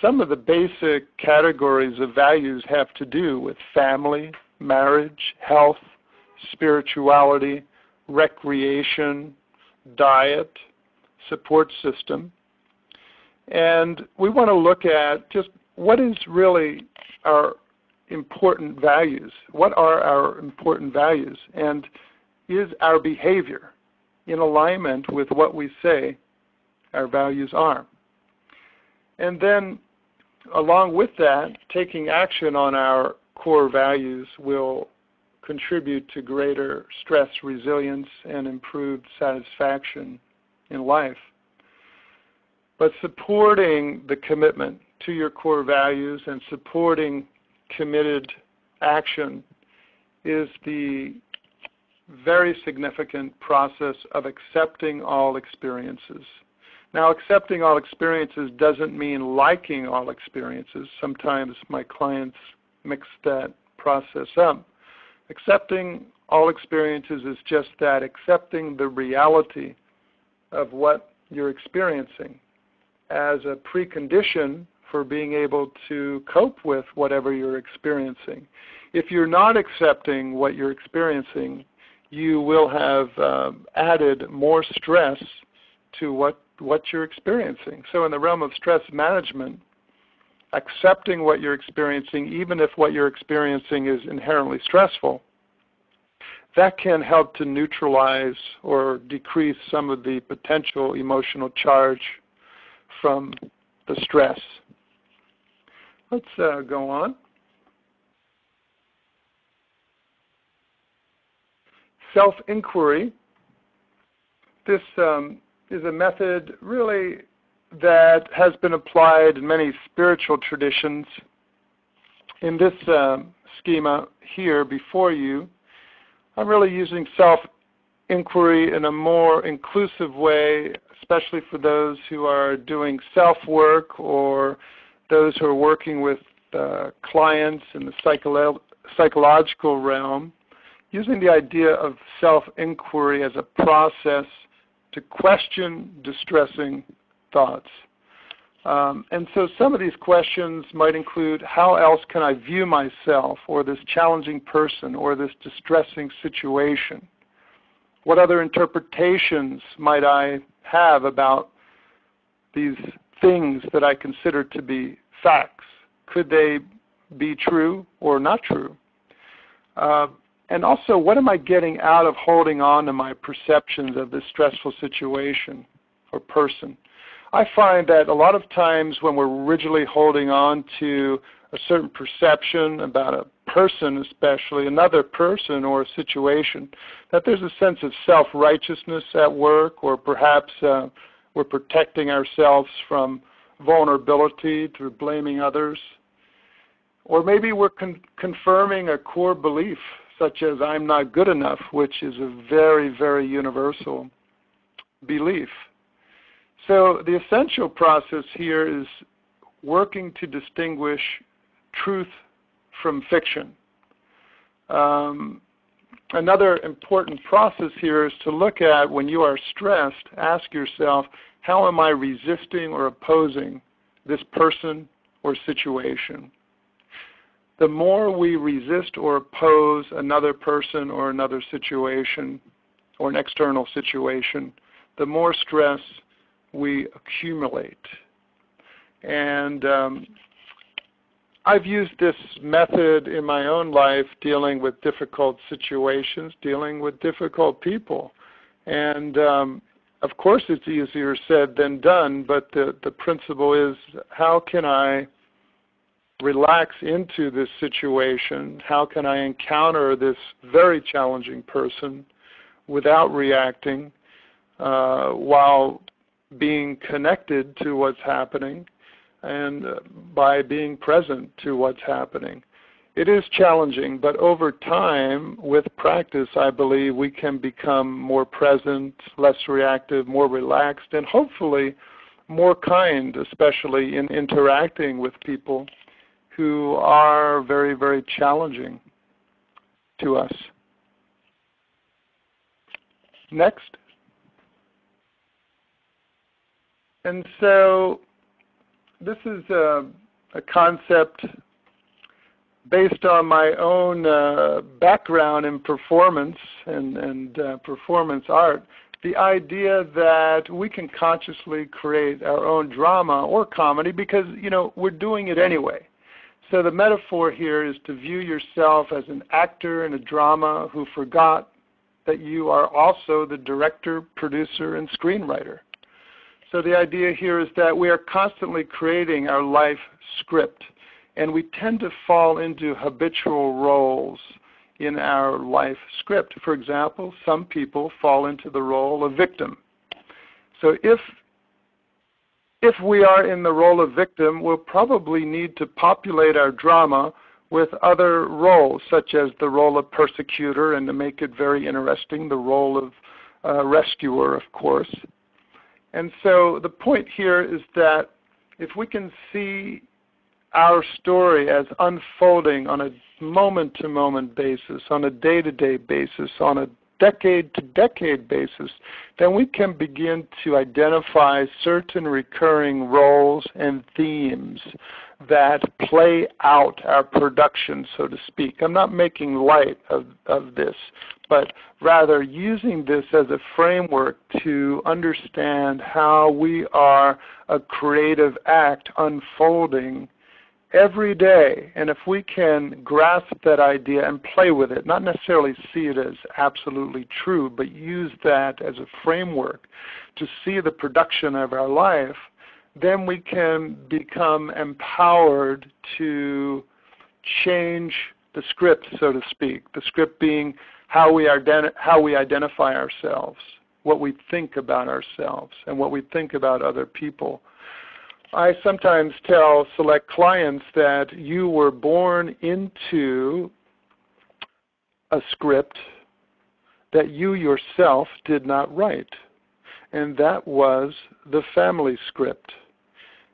Some of the basic categories of values have to do with family, marriage, health, spirituality, recreation, diet, support system. And we want to look at just what is really our important values. What are our important values? And is our behavior in alignment with what we say our values are? And then along with that, taking action on our core values will contribute to greater stress resilience and improved satisfaction in life. But supporting the commitment to your core values and supporting committed action is the very significant process of accepting all experiences. Now, accepting all experiences doesn't mean liking all experiences. Sometimes my clients mix that process up. Accepting all experiences is just that, accepting the reality of what you're experiencing as a precondition for being able to cope with whatever you're experiencing. If you're not accepting what you're experiencing, you will have added more stress to what you're experiencing. So in the realm of stress management, accepting what you're experiencing, even if what you're experiencing is inherently stressful, that can help to neutralize or decrease some of the potential emotional charge from the stress. Let's go on. Self-inquiry. This is a method really that has been applied in many spiritual traditions. In this schema here before you, I'm really using self-inquiry in a more inclusive way, especially for those who are doing self-work or those who are working with clients in the psychological realm, using the idea of self-inquiry as a process to question distressing thoughts. And so some of these questions might include, how else can I view myself or this challenging person or this distressing situation? What other interpretations might I have about these things that I consider to be facts? Could they be true or not true? And also, what am I getting out of holding on to my perceptions of this stressful situation or person? I find that a lot of times when we're rigidly holding on to a certain perception about a person, especially another person or a situation, that there's a sense of self-righteousness at work, or perhaps we're protecting ourselves from vulnerability through blaming others. Or maybe we're confirming a core belief, such as I'm not good enough, which is a very, very universal belief. So the essential process here is working to distinguish truth from fiction. Another important process here is to look at, when you are stressed, ask yourself, how am I resisting or opposing this person or situation? The more we resist or oppose another person or another situation or an external situation, the more stress we accumulate. And I've used this method in my own life dealing with difficult situations, dealing with difficult people. And of course it's easier said than done, but the principle is, how can I relax into this situation? How can I encounter this very challenging person without reacting, while being connected to what's happening? and by being present to what's happening. It is challenging, but over time, with practice, I believe we can become more present, less reactive, more relaxed, and hopefully more kind, especially in interacting with people who are very, very challenging to us. Next. And so this is a concept based on my own background in performance and performance art, the idea that we can consciously create our own drama or comedy because, we're doing it anyway. So the metaphor here is to view yourself as an actor in a drama who forgot that you are also the director, producer, and screenwriter. So the idea here is that we are constantly creating our life script, and we tend to fall into habitual roles in our life script. For example, some people fall into the role of victim. So if we are in the role of victim, we'll probably need to populate our drama with other roles, such as the role of persecutor, and to make it very interesting, the role of rescuer, of course. And so the point here is that if we can see our story as unfolding on a moment-to-moment basis, on a day-to-day basis, on a decade-to-decade basis, then we can begin to identify certain recurring roles and themes that play out our production, so to speak. I'm not making light of this, but rather using this as a framework to understand how we are a creative act unfolding every day. And if we can grasp that idea and play with it, not necessarily see it as absolutely true, but use that as a framework to see the production of our life, then we can become empowered to change the script, so to speak. The script being how we identify ourselves, what we think about ourselves, and what we think about other people. I sometimes tell select clients that you were born into a script that you yourself did not write, and that was the family script.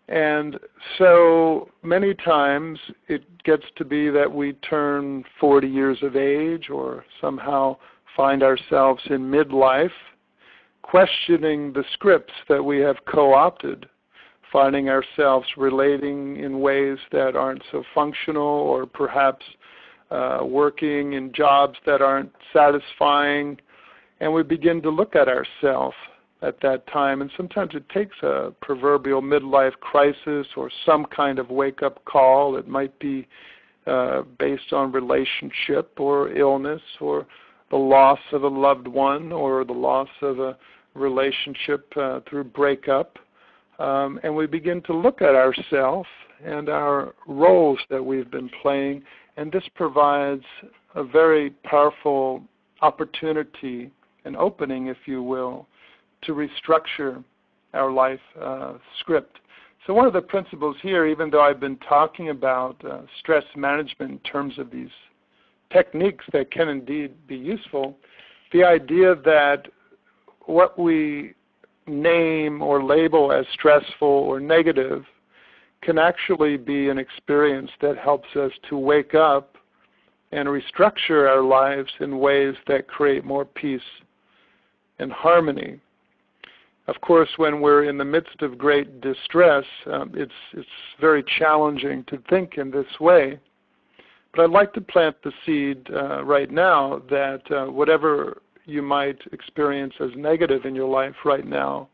And so many times it gets to be that we turn 40 years of age or somehow find ourselves in midlife, questioning the scripts that we have co-opted, finding ourselves relating in ways that aren't so functional, or perhaps working in jobs that aren't satisfying, and we begin to look at ourselves at that time. And sometimes it takes a proverbial midlife crisis or some kind of wake-up call. It might be based on relationship or illness or the loss of a loved one or the loss of a relationship through breakup. And we begin to look at ourselves and our roles that we've been playing, and this provides a very powerful opportunity, an opening, if you will, to restructure our life script. So one of the principles here, even though I've been talking about stress management in terms of these techniques that can indeed be useful, the idea that what we name or label as stressful or negative can actually be an experience that helps us to wake up and restructure our lives in ways that create more peace and harmony. Of course, when we're in the midst of great distress, it's very challenging to think in this way. But I'd like to plant the seed right now that whatever you might experience as negative in your life right now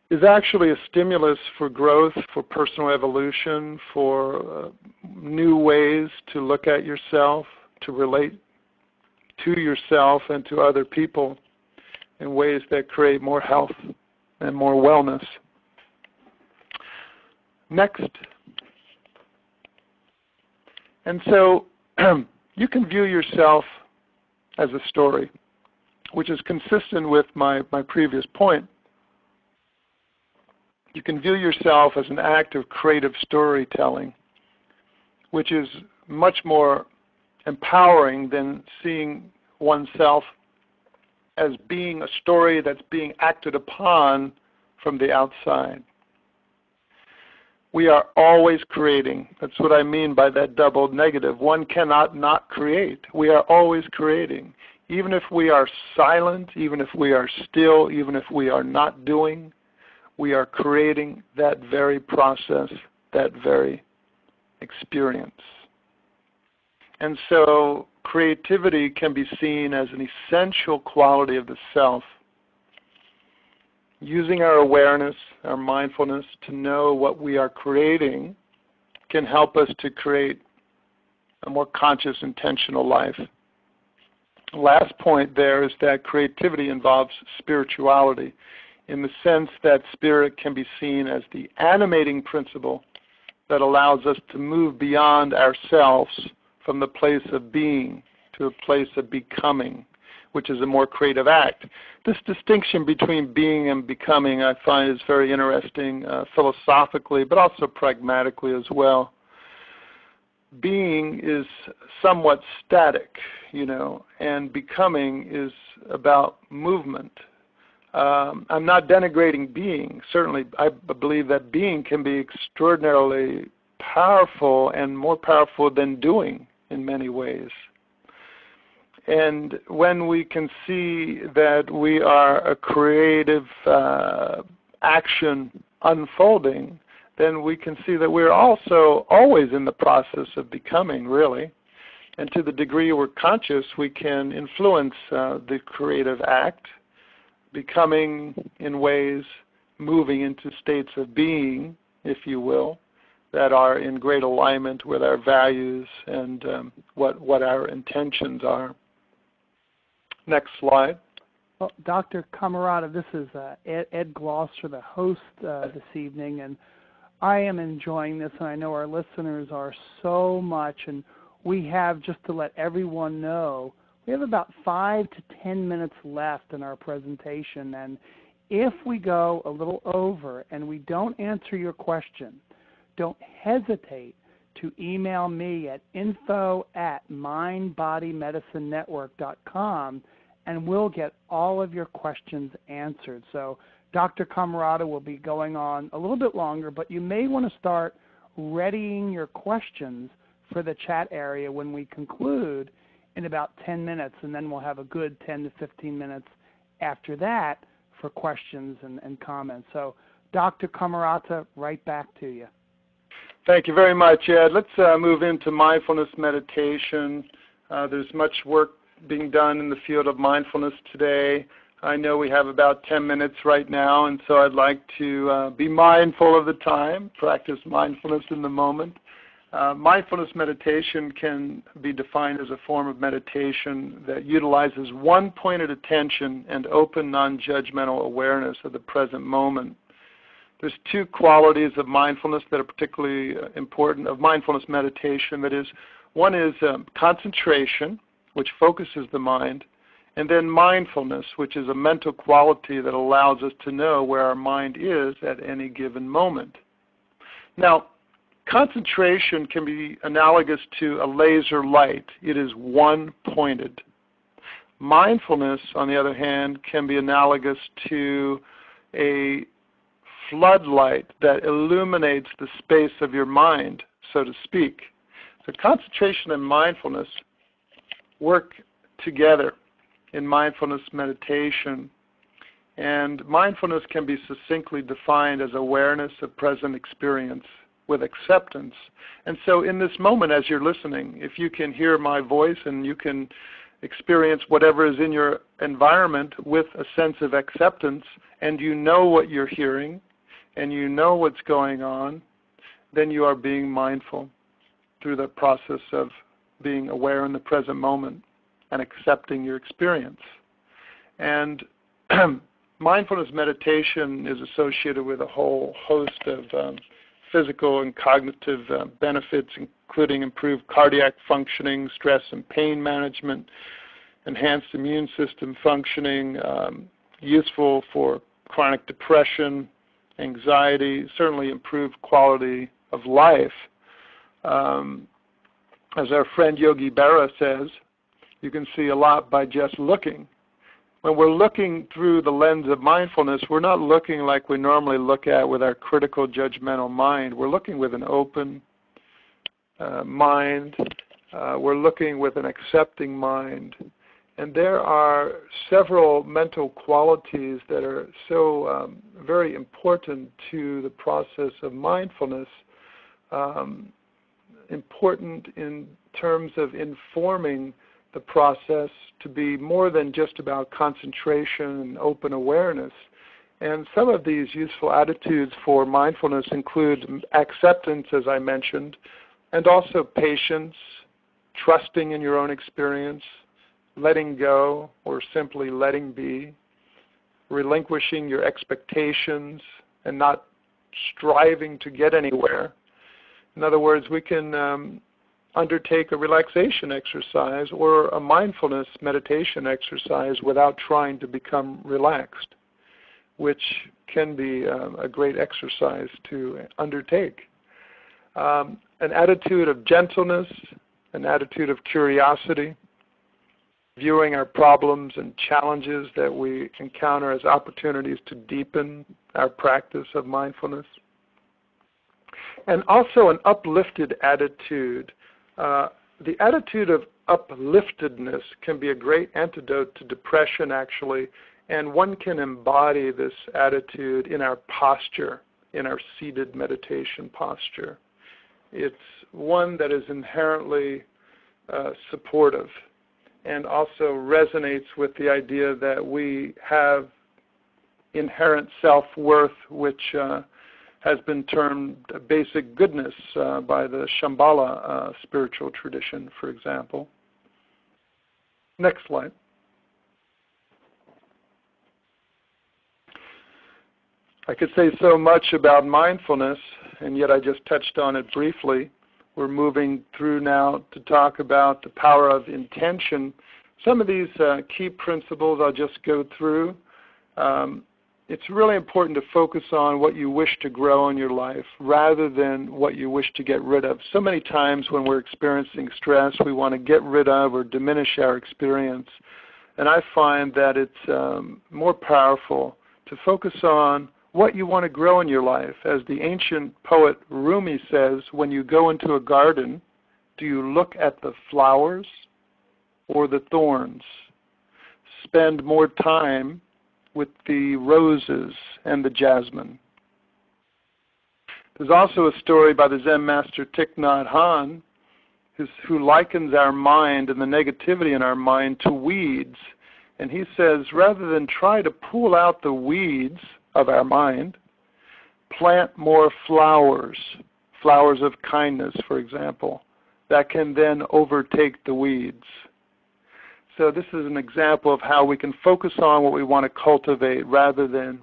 is actually a stimulus for growth, for personal evolution, for new ways to look at yourself, to relate to yourself and to other people in ways that create more health and more wellness. Next. And so you can view yourself as a story, which is consistent with my previous point. you can view yourself as an act of creative storytelling, which is much more empowering than seeing oneself as being a story that's being acted upon from the outside. We are always creating. That's what I mean by that double negative. One cannot not create. We are always creating. Even if we are silent, even if we are still, even if we are not doing, we are creating that very process, that very experience. And so creativity can be seen as an essential quality of the self. Using our awareness, our mindfulness to know what we are creating can help us to create a more conscious, intentional life. Last point there is that creativity involves spirituality in the sense that spirit can be seen as the animating principle that allows us to move beyond ourselves from the place of being to a place of becoming, which is a more creative act. This distinction between being and becoming I find is very interesting philosophically, but also pragmatically as well. Being is somewhat static, and becoming is about movement. I'm not denigrating being. Certainly, I believe that being can be extraordinarily powerful and more powerful than doing in many ways. And when we can see that we are a creative action unfolding, then we can see that we're also always in the process of becoming, really. And to the degree we're conscious, we can influence the creative act, becoming in ways, moving into states of being, if you will, that are in great alignment with our values and what our intentions are. Next slide. Well, Dr. Cammarata, this is Ed Glauser, the host this evening, and I am enjoying this, and I know our listeners are so much, and we have, just to let everyone know, we have about 5 to 10 minutes left in our presentation, and if we go a little over and we don't answer your question, don't hesitate to email me at info@mindbodymedicinenetwork.com, and we'll get all of your questions answered. So Dr. Cammarata will be going on a little bit longer, but you may want to start readying your questions for the chat area when we conclude in about 10 minutes, and then we'll have a good 10 to 15 minutes after that for questions and comments. So Dr. Cammarata, right back to you. Thank you very much, Ed. Let's move into mindfulness meditation. There's much work being done in the field of mindfulness today. I know we have about 10 minutes right now, and so I'd like to be mindful of the time, practice mindfulness in the moment. Mindfulness meditation can be defined as a form of meditation that utilizes one-pointed attention and open, non-judgmental awareness of the present moment. There's two qualities of mindfulness that are particularly important, of mindfulness meditation. That is, one is concentration, which focuses the mind, and then mindfulness, which is a mental quality that allows us to know where our mind is at any given moment. Now, concentration can be analogous to a laser light. It is one-pointed. Mindfulness, on the other hand, can be analogous to a floodlight that illuminates the space of your mind, so to speak. So concentration and mindfulness work together in mindfulness meditation. And mindfulness can be succinctly defined as awareness of present experience with acceptance. And so in this moment as you're listening, if you can hear my voice and you can experience whatever is in your environment with a sense of acceptance, and you know what you're hearing, and you know what's going on, then you are being mindful through the process of being aware in the present moment and accepting your experience. And mindfulness meditation is associated with a whole host of physical and cognitive benefits, including improved cardiac functioning, stress and pain management, enhanced immune system functioning, useful for chronic depression, anxiety, certainly improve quality of life. As our friend Yogi Berra says, you can see a lot by just looking. When we're looking through the lens of mindfulness, we're not looking like we normally look at with our critical, judgmental mind. We're looking with an open mind. We're looking with an accepting mind. And there are several mental qualities that are so very important to the process of mindfulness, important in terms of informing the process to be more than just about concentration and open awareness. And some of these useful attitudes for mindfulness include acceptance, as I mentioned, and also patience, trusting in your own experience, letting go or simply letting be, relinquishing your expectations and not striving to get anywhere. In other words, we can undertake a relaxation exercise or a mindfulness meditation exercise without trying to become relaxed, which can be a great exercise to undertake. An attitude of gentleness, an attitude of curiosity, viewing our problems and challenges that we encounter as opportunities to deepen our practice of mindfulness. And also an uplifted attitude. The attitude of upliftedness can be a great antidote to depression, actually, and one can embody this attitude in our posture, in our seated meditation posture. It's one that is inherently supportive and also resonates with the idea that we have inherent self-worth, which has been termed basic goodness by the Shambhala spiritual tradition, for example. Next slide. I could say so much about mindfulness, and yet I just touched on it briefly. We're moving through now to talk about the power of intention. Some of these key principles I'll just go through. It's really important to focus on what you wish to grow in your life rather than what you wish to get rid of. So many times when we're experiencing stress, we want to get rid of or diminish our experience. And I find that it's more powerful to focus on what you want to grow in your life. As the ancient poet Rumi says, when you go into a garden, do you look at the flowers or the thorns? Spend more time with the roses and the jasmine. There's also a story by the Zen master Thich Nhat Hanh who likens our mind and the negativity in our mind to weeds. And he says, rather than try to pull out the weeds of our mind, plant more flowers, flowers of kindness, for example, that can then overtake the weeds. So this is an example of how we can focus on what we want to cultivate rather than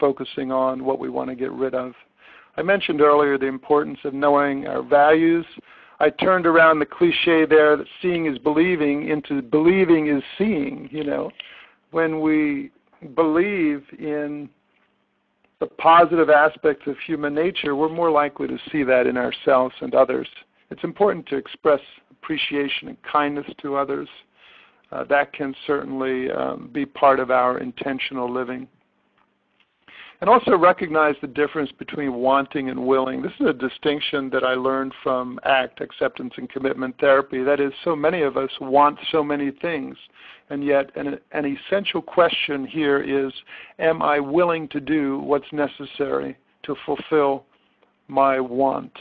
focusing on what we want to get rid of. I mentioned earlier the importance of knowing our values. I turned around the cliche there that seeing is believing into believing is seeing. When we believe in the positive aspects of human nature, we're more likely to see that in ourselves and others. It's important to express appreciation and kindness to others. That can certainly be part of our intentional living. And also recognize the difference between wanting and willing. This is a distinction that I learned from ACT, Acceptance and Commitment Therapy. That is, so many of us want so many things. And yet an essential question here is, am I willing to do what's necessary to fulfill my want?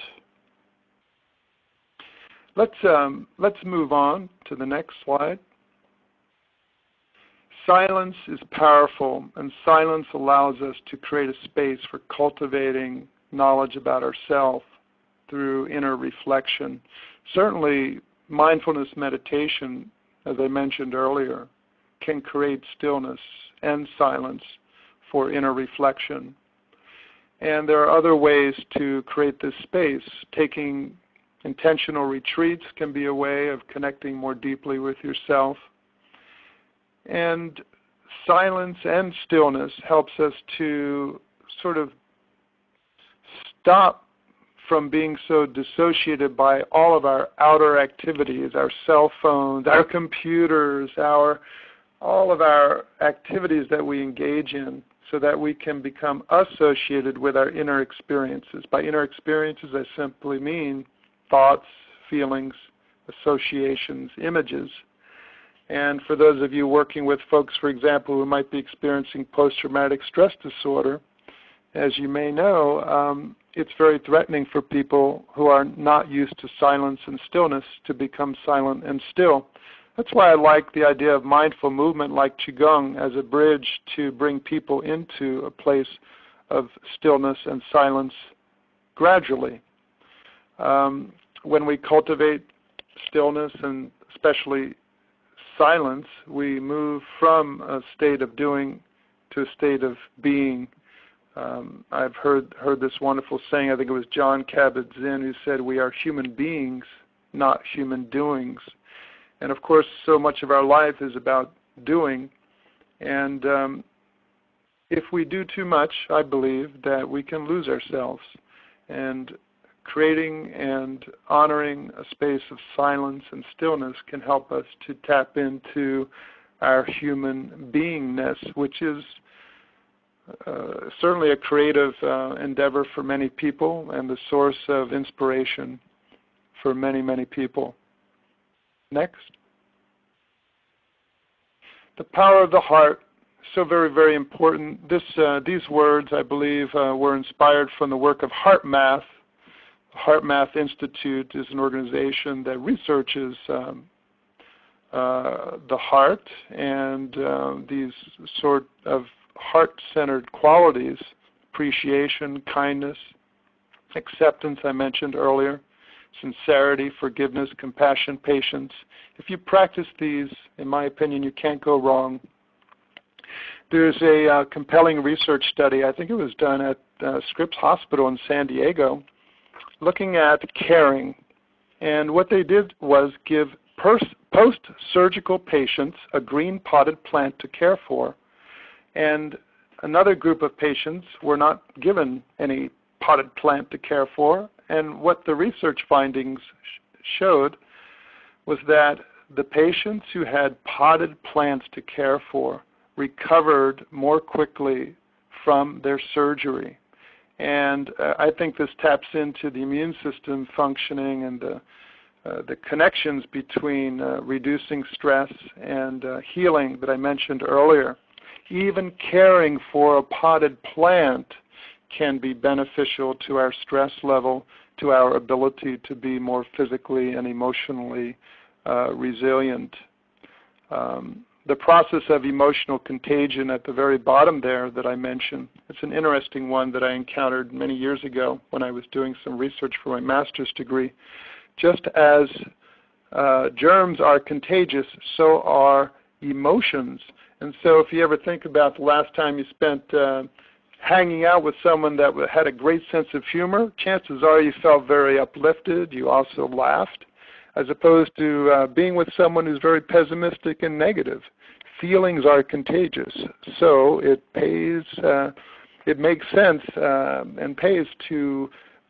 Let's move on to the next slide. Silence is powerful, and silence allows us to create a space for cultivating knowledge about ourselves through inner reflection. Certainly, mindfulness meditation, as I mentioned earlier, can create stillness and silence for inner reflection. And there are other ways to create this space. Taking intentional retreats can be a way of connecting more deeply with yourself. And silence and stillness helps us to sort of stop from being so dissociated by all of our outer activities, our cell phones, our computers, all of our activities that we engage in, so that we can become associated with our inner experiences. By inner experiences, I simply mean thoughts, feelings, associations, images. And for those of you working with folks, for example, who might be experiencing post-traumatic stress disorder, as you may know, it's very threatening for people who are not used to silence and stillness to become silent and still. That's why I like the idea of mindful movement like QiGong as a bridge to bring people into a place of stillness and silence gradually. When we cultivate stillness and especially silence, we move from a state of doing to a state of being. I've heard this wonderful saying, I think it was John Kabat-Zinn, who said, "We are human beings, not human doings." And of course, so much of our life is about doing. And if we do too much, I believe that we can lose ourselves. And creating and honoring a space of silence and stillness can help us to tap into our human beingness, which is certainly a creative endeavor for many people and the source of inspiration for many, many people. Next. The power of the heart, so very, very important. These words, I believe, were inspired from the work of Heart Math. The Heart Math Institute is an organization that researches the heart and these sort of heart-centered qualities: appreciation, kindness, acceptance, I mentioned earlier, sincerity, forgiveness, compassion, patience. If you practice these, in my opinion, you can't go wrong. There's a compelling research study, I think it was done at Scripps Hospital in San Diego, looking at caring. And what they did was give post-surgical patients a green potted plant to care for. And another group of patients were not given any potted plant to care for. And what the research findings showed was that the patients who had potted plants to care for recovered more quickly from their surgery. And I think this taps into the immune system functioning and the connections between reducing stress and healing that I mentioned earlier. Even caring for a potted plant can be beneficial to our stress level, to our ability to be more physically and emotionally resilient. The process of emotional contagion at the very bottom there that I mentioned, it's an interesting one that I encountered many years ago when I was doing some research for my master's degree. Just as germs are contagious, so are emotions. And so if you ever think about the last time you spent hanging out with someone that had a great sense of humor, chances are you felt very uplifted, you also laughed, as opposed to being with someone who's very pessimistic and negative. Feelings are contagious, so it makes sense and pays to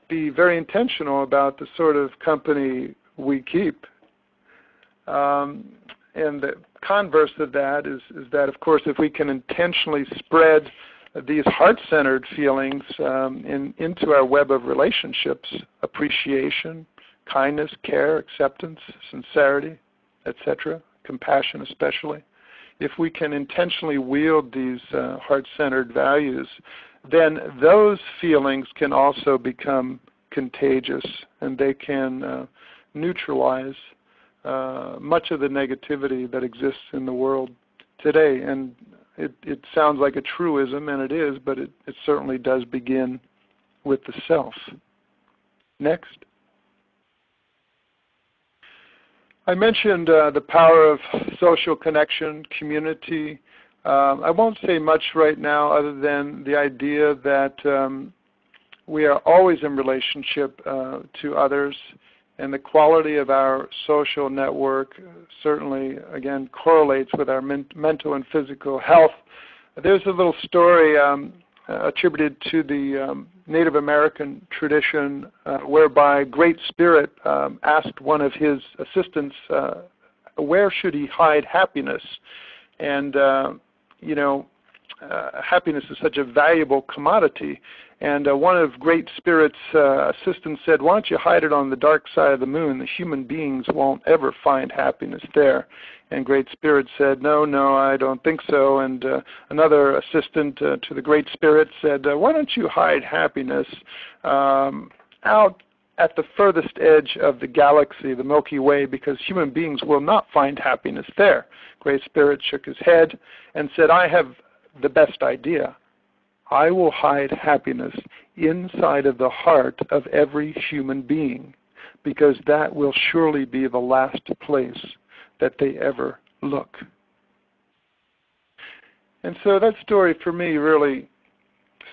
be very intentional about the sort of company we keep. And the converse of that is that, of course, if we can intentionally spread these heart-centered feelings into our web of relationships, appreciation, kindness, care, acceptance, sincerity, etc., compassion especially, if we can intentionally wield these heart-centered values, then those feelings can also become contagious, and they can neutralize much of the negativity that exists in the world today. And it sounds like a truism, and it is, but it certainly does begin with the self. Next. I mentioned the power of social connection, community. I won't say much right now other than the idea that we are always in relationship to others, and the quality of our social network certainly, again, correlates with our mental and physical health. There's a little story attributed to the Native American tradition, whereby Great Spirit asked one of his assistants, where should he hide happiness? And, happiness is such a valuable commodity. And one of Great Spirit's assistants said, why don't you hide it on the dark side of the moon? The human beings won't ever find happiness there. And Great Spirit said, no, I don't think so. And another assistant to the Great Spirit said, why don't you hide happiness out at the furthest edge of the galaxy, the Milky Way, because human beings will not find happiness there. Great Spirit shook his head and said, I have the best idea. I will hide happiness inside of the heart of every human being, because that will surely be the last place that they ever look. And so that story for me really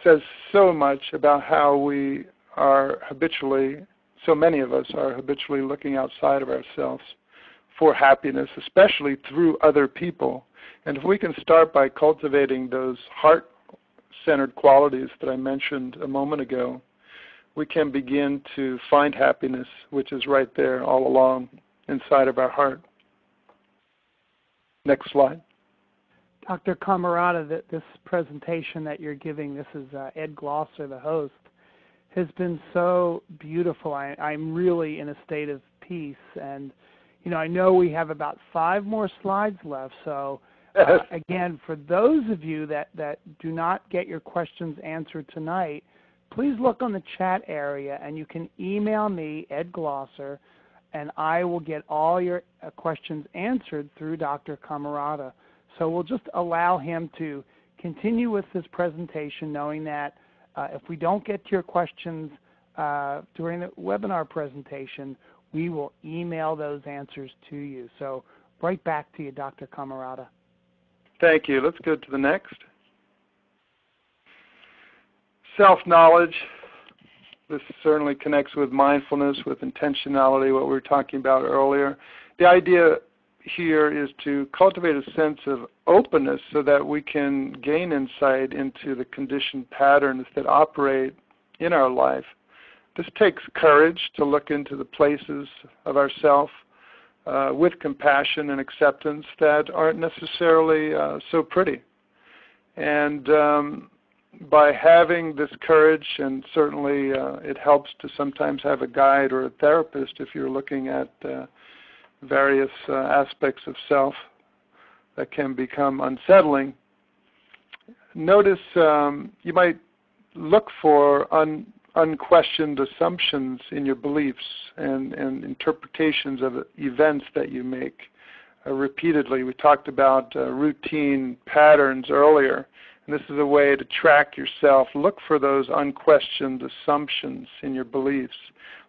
says so much about how we are habitually, so many of us are habitually looking outside of ourselves for happiness, especially through other people. And if we can start by cultivating those heart-centered qualities that I mentioned a moment ago, we can begin to find happiness, which is right there all along inside of our heart. Next slide. Dr. Cammarata, this presentation that you're giving, this is Ed Glauser, the host, has been so beautiful. I'm really in a state of peace. And, I know we have about 5 more slides left. So, again, for those of you that do not get your questions answered tonight, please look on the chat area, and you can email me, Ed Glauser, and I will get all your questions answered through Dr. Cammarata. So we'll just allow him to continue with this presentation, knowing that if we don't get to your questions during the webinar presentation, we will email those answers to you. So right back to you, Dr. Cammarata. Thank you. Let's go to the next. Self-knowledge. This certainly connects with mindfulness, with intentionality, what we were talking about earlier. The idea here is to cultivate a sense of openness so that we can gain insight into the conditioned patterns that operate in our life. This takes courage to look into the places of ourself with compassion and acceptance that aren't necessarily so pretty. And by having this courage, and certainly it helps to sometimes have a guide or a therapist if you're looking at various aspects of self that can become unsettling. Notice you might look for unquestioned assumptions in your beliefs and interpretations of events that you make repeatedly. We talked about routine patterns earlier, and this is a way to track yourself. Look for those unquestioned assumptions in your beliefs.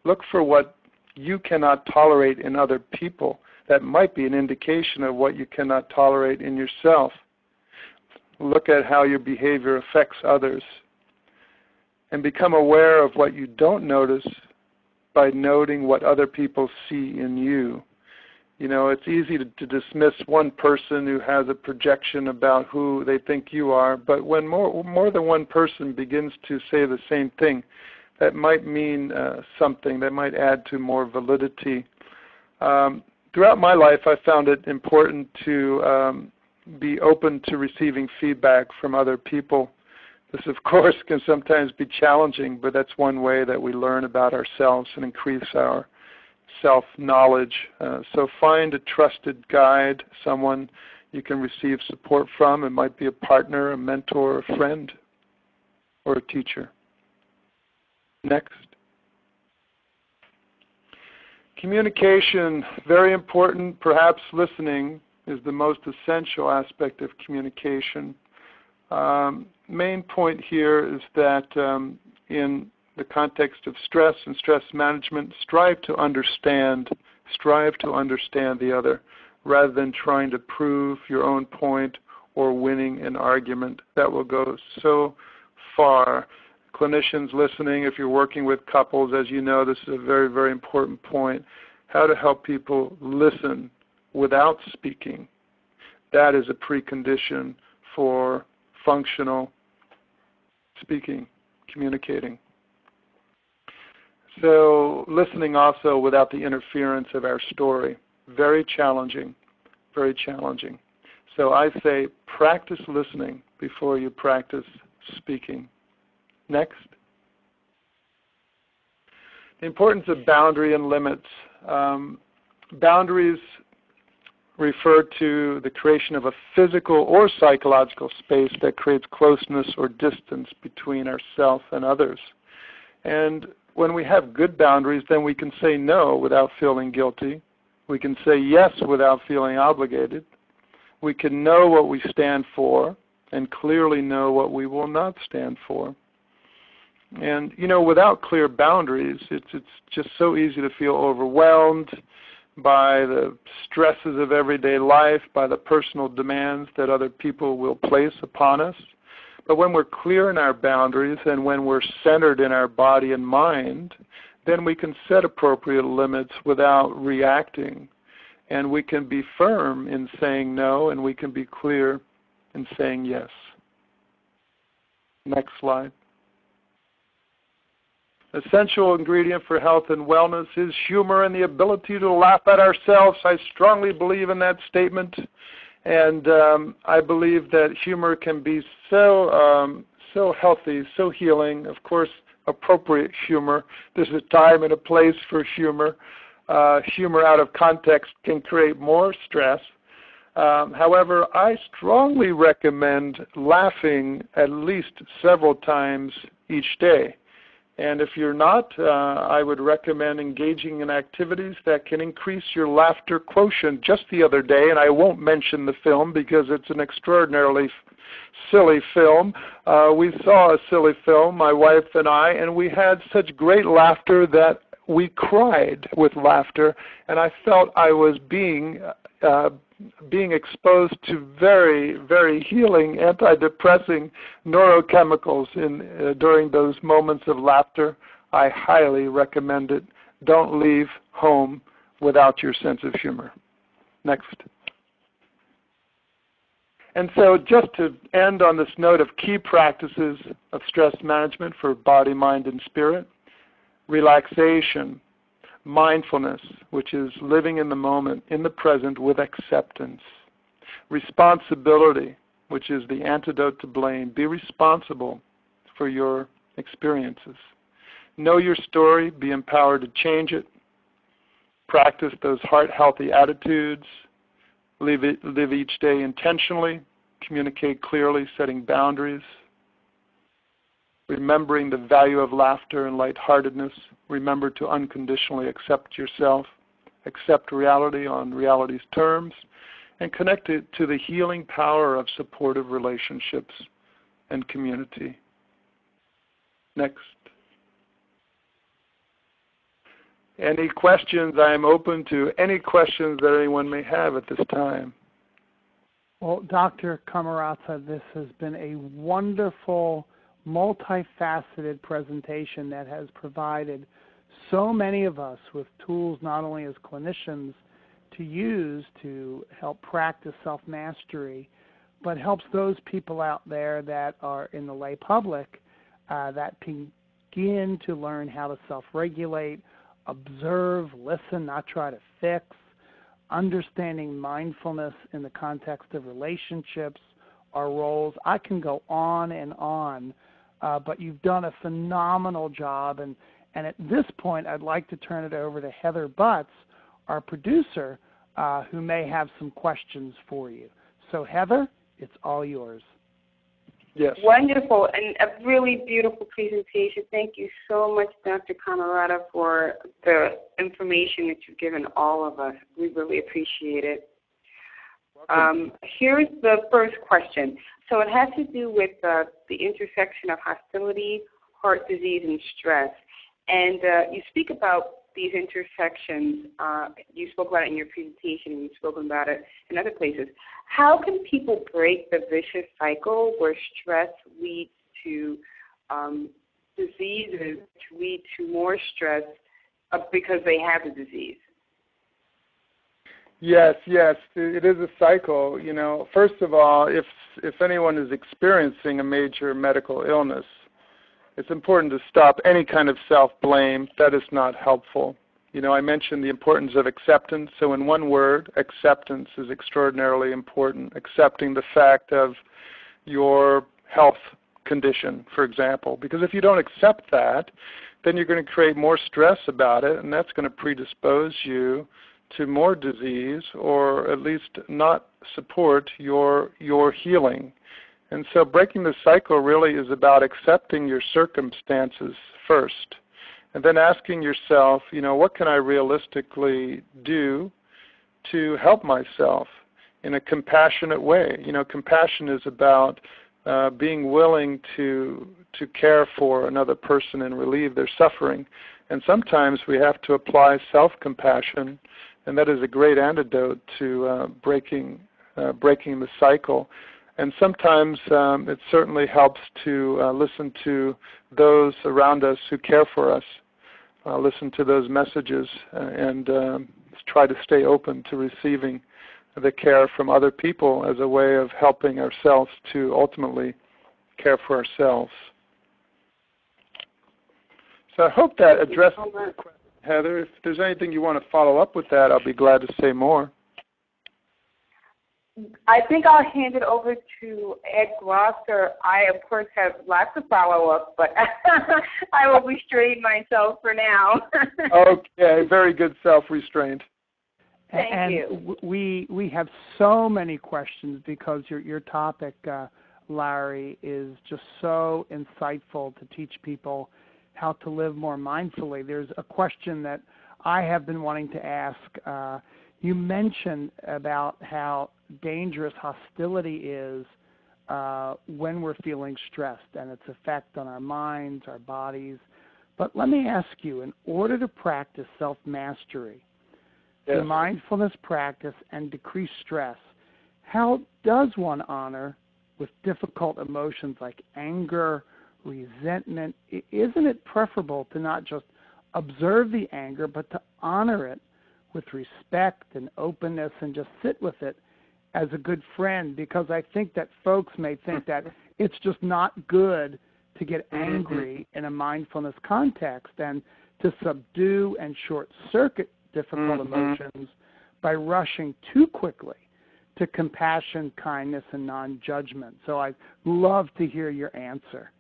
Look for what you cannot tolerate in other people. That might be an indication of what you cannot tolerate in yourself. Look at how your behavior affects others, and become aware of what you don't notice by noting what other people see in you. It's easy to dismiss one person who has a projection about who they think you are, but when more than one person begins to say the same thing, that might mean something, that might add to more validity. Throughout my life, I found it important to be open to receiving feedback from other people. This, of course, can sometimes be challenging, but that's one way that we learn about ourselves and increase our self-knowledge. So find a trusted guide, someone you can receive support from. It might be a partner, a mentor, a friend, or a teacher. Next. Communication, very important. Perhaps listening is the most essential aspect of communication. Main point here is that in the context of stress and stress management, strive to understand the other rather than trying to prove your own point or winning an argument. That will go so far. Clinicians listening, if you're working with couples, as you know, this is a very, very important point. How to help people listen without speaking. That is a precondition for functional speaking, communicating. So listening also without the interference of our story. Very challenging, very challenging. So I say practice listening before you practice speaking. Next. The importance of boundary and limits. Boundaries refer to the creation of a physical or psychological space that creates closeness or distance between ourselves and others. And when we have good boundaries, then we can say no without feeling guilty. We can say yes without feeling obligated. We can know what we stand for and clearly know what we will not stand for. And, you know, without clear boundaries, it's just so easy to feel overwhelmed by the stresses of everyday life, by the personal demands that other people will place upon us. But when we're clear in our boundaries and when we're centered in our body and mind, then we can set appropriate limits without reacting. And we can be firm in saying no, and we can be clear in saying yes. Next slide. Essential ingredient for health and wellness is humor and the ability to laugh at ourselves. I strongly believe in that statement. And I believe that humor can be so healthy, so healing. Of course, appropriate humor. There's a time and a place for humor. Humor out of context can create more stress. However, I strongly recommend laughing at least several times each day. And if you're not, I would recommend engaging in activities that can increase your laughter quotient. Just the other day, and I won't mention the film because it's an extraordinarily silly film. We saw a silly film, my wife and I, and we had such great laughter that we cried with laughter, and I felt I was being exposed to very, very healing antidepressing neurochemicals during those moments of laughter. I highly recommend it. Don't leave home without your sense of humor. Next. And so just to end on this note of key practices of stress management for body, mind, and spirit, relaxation, mindfulness, which is living in the moment, in the present with acceptance. Responsibility, which is the antidote to blame. Be responsible for your experiences. Know your story, be empowered to change it. Practice those heart-healthy attitudes. Live each day intentionally. Communicate clearly, setting boundaries. Remembering the value of laughter and lightheartedness. Remember to unconditionally accept yourself, accept reality on reality's terms, and connect it to the healing power of supportive relationships and community. Next. Any questions? I am open to any questions that anyone may have at this time. Well, Dr. Cammarata, this has been a wonderful, multifaceted presentation that has provided so many of us with tools not only as clinicians to use to help practice self-mastery, but helps those people out there that are in the lay public that begin to learn how to self-regulate, observe, listen, not try to fix, understanding mindfulness in the context of relationships, our roles. I can go on and on. But you've done a phenomenal job, and at this point I'd like to turn it over to Heather Butts, our producer, who may have some questions for you. So Heather, it's all yours. Yes. Wonderful, and a really beautiful presentation. Thank you so much, Dr. Cammarata, for the information that you've given all of us. We really appreciate it. Here's the first question. So it has to do with the intersection of hostility, heart disease, and stress. And you speak about these intersections. You spoke about it in your presentation, and you've spoken about it in other places. How can people break the vicious cycle where stress leads to diseases, which lead to more stress because they have the disease? Yes, it is a cycle. You know, first of all, if anyone is experiencing a major medical illness, It's important to stop any kind of self-blame. That is not helpful. I mentioned the importance of acceptance. So in one word, acceptance is extraordinarily important. Accepting the fact of your health condition, for example. Because if you don't accept that, then you're going to create more stress about it, and that's going to predispose you to more disease, or at least not support your healing. And so breaking the cycle really is about accepting your circumstances first, and then asking yourself, what can I realistically do to help myself in a compassionate way? Compassion is about being willing to care for another person and relieve their suffering. And sometimes we have to apply self-compassion, and that is a great antidote to breaking the cycle. And sometimes it certainly helps to listen to those around us who care for us, listen to those messages, and try to stay open to receiving the care from other people as a way of helping ourselves to ultimately care for ourselves. So I hope that addressed your question, Heather. If there's anything you want to follow up with that, I'll be glad to say more. I think I'll hand it over to Ed Glauser. I, of course, have lots of follow-up, but I will restrain myself for now. Okay, very good self-restraint. Thank you. We have so many questions because your topic, Larry, is just so insightful to teach people how to live more mindfully. There's a question that I have been wanting to ask. You mentioned about how dangerous hostility is when we're feeling stressed and its effect on our minds, our bodies. But let me ask you, in order to practice self-mastery, through mindfulness practice and decrease stress, how does one honor with difficult emotions like anger, resentment? Isn't it preferable to not just observe the anger, but to honor it with respect and openness and just sit with it as a good friend? Because I think that folks may think that it's just not good to get angry in a mindfulness context and to subdue and short-circuit difficult emotions by rushing too quickly to compassion, kindness, and non-judgment. So I'd love to hear your answer.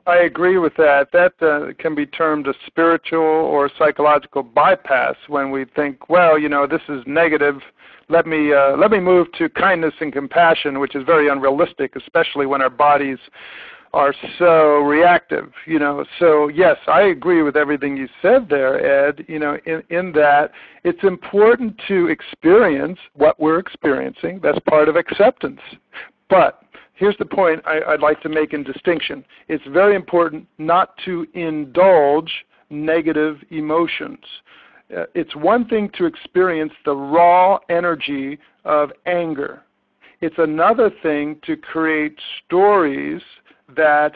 I agree with that. That can be termed a spiritual or psychological bypass when we think, well, this is negative. Let me move to kindness and compassion, which is very unrealistic, especially when our bodies are so reactive. So yes, I agree with everything you said there, Ed. In that it's important to experience what we're experiencing. That's part of acceptance. But here's the point I'd like to make in distinction. It's very important not to indulge negative emotions. It's one thing to experience the raw energy of anger. It's another thing to create stories that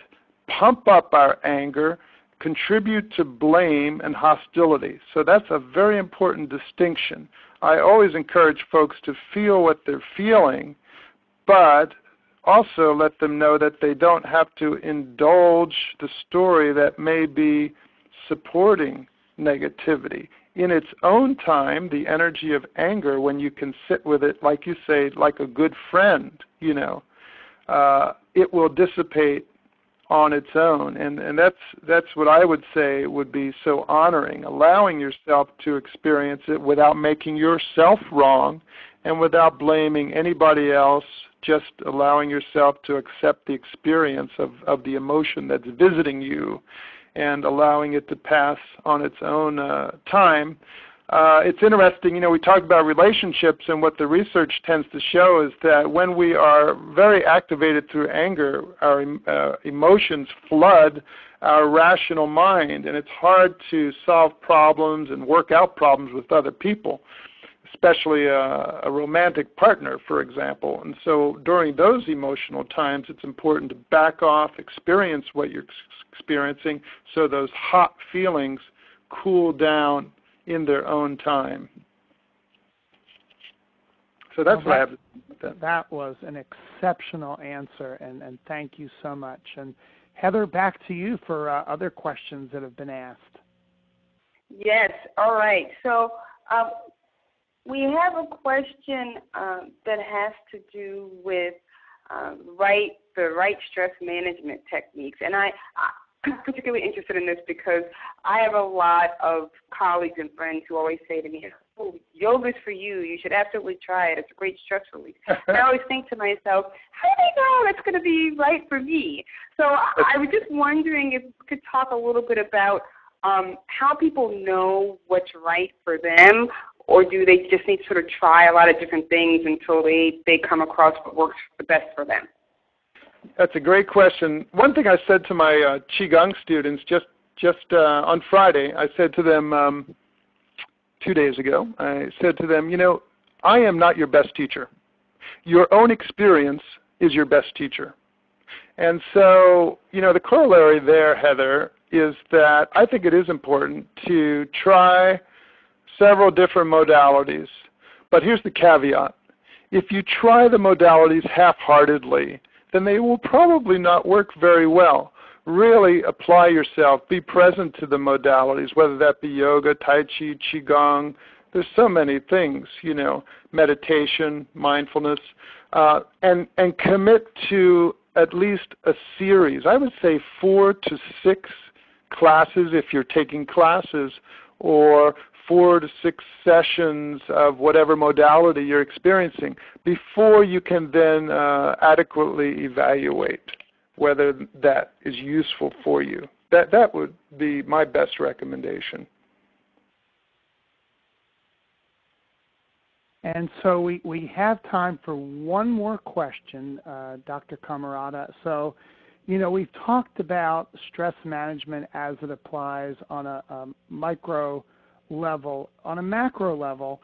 pump up our anger, contribute to blame and hostility. So that's a very important distinction. I always encourage folks to feel what they're feeling, but also let them know that they don't have to indulge the story that may be supporting negativity. In its own time, the energy of anger, when you can sit with it, like you say, like a good friend, it will dissipate on its own. And that's what I would say would be so honoring, allowing yourself to experience it without making yourself wrong and without blaming anybody else, just allowing yourself to accept the experience of the emotion that's visiting you and allowing it to pass on its own time. It's interesting, we talk about relationships, and what the research tends to show is that when we are very activated through anger, our emotions flood our rational mind, and it's hard to solve problems and work out problems with other people, especially a romantic partner, for example. And so during those emotional times, it's important to back off, experience what you're experiencing, so those hot feelings cool down in their own time. So that's what I have to say. That was an exceptional answer, and thank you so much. And Heather, back to you for other questions that have been asked. Yes, all right. So we have a question that has to do with the right stress management techniques. And I'm particularly interested in this because I have a lot of colleagues and friends who always say to me, oh, yoga's for you. You should absolutely try it. It's a great stress relief. And I always think to myself, how do they know that's going to be right for me? So I was just wondering if you could talk a little bit about how people know what's right for them, or do they just need to sort of try a lot of different things until they come across what works the best for them? That's a great question. One thing I said to my QiGong students just on Friday, I said to them 2 days ago, I said to them, I am not your best teacher. Your own experience is your best teacher. And so, the corollary there, Heather, is that I think it is important to try several different modalities. But here's the caveat. If you try the modalities half-heartedly, then they will probably not work very well. Really apply yourself. Be present to the modalities, whether that be yoga, tai chi, qigong. There's so many things, meditation, mindfulness, and commit to at least a series. I would say 4 to 6 classes if you're taking classes, or 4 to 6 sessions of whatever modality you're experiencing before you can then adequately evaluate whether that is useful for you. That would be my best recommendation. And so we have time for one more question, Dr. Cammarata. So, we've talked about stress management as it applies on a micro level. On a macro level,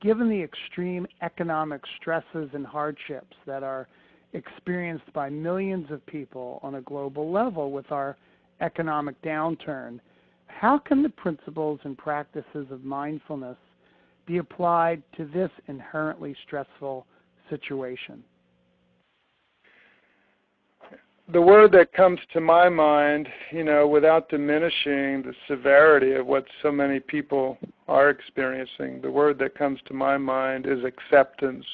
given the extreme economic stresses and hardships that are experienced by millions of people on a global level with our economic downturn, how can the principles and practices of mindfulness be applied to this inherently stressful situation? The word that comes to my mind, without diminishing the severity of what so many people are experiencing, the word that comes to my mind is acceptance,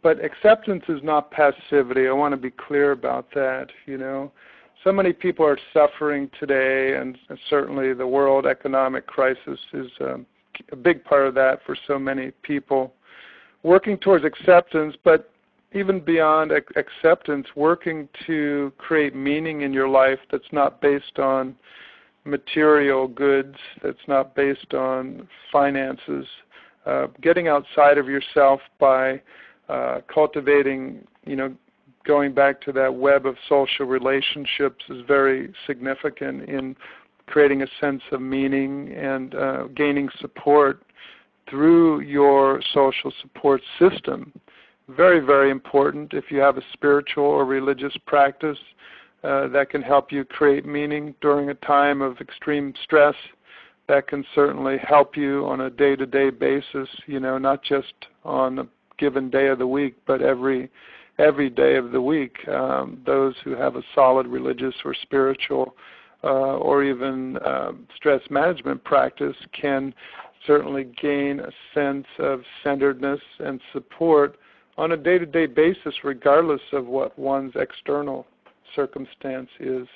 But acceptance is not passivity. I want to be clear about that, So many people are suffering today, and certainly the world economic crisis is a big part of that for so many people. Working towards acceptance, but even beyond acceptance, working to create meaning in your life that's not based on material goods, that's not based on finances, getting outside of yourself by cultivating, going back to that web of social relationships is very significant in creating a sense of meaning and gaining support through your social support system. Very, very important if you have a spiritual or religious practice that can help you create meaning during a time of extreme stress. That can certainly help you on a day-to-day basis, not just on a given day of the week, but every day of the week. Those who have a solid religious or spiritual or even stress management practice can certainly gain a sense of centeredness and support on a day-to-day basis, regardless of what one's external circumstance is.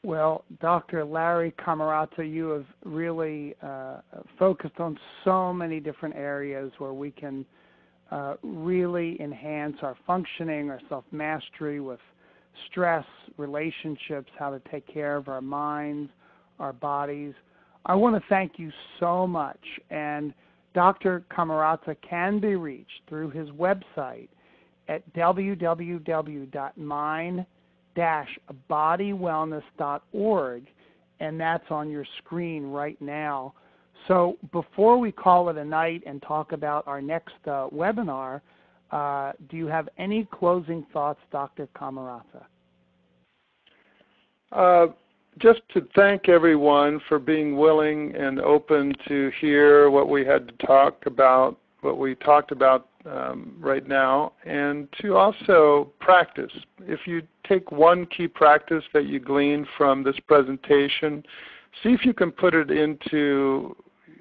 Well, Dr. Larry Cammarata, you have really focused on so many different areas where we can really enhance our functioning, our self-mastery with stress, relationships, how to take care of our minds, our bodies. I want to thank you so much. And Dr. Cammarata can be reached through his website at www.mind-bodywellness.org, and that's on your screen right now. So before we call it a night and talk about our next webinar, do you have any closing thoughts, Dr. Cammarata? Just to thank everyone for being willing and open to hear what we had to talk about what we talked about right now, and to also practice. If you take one key practice that you glean from this presentation, see if you can put it into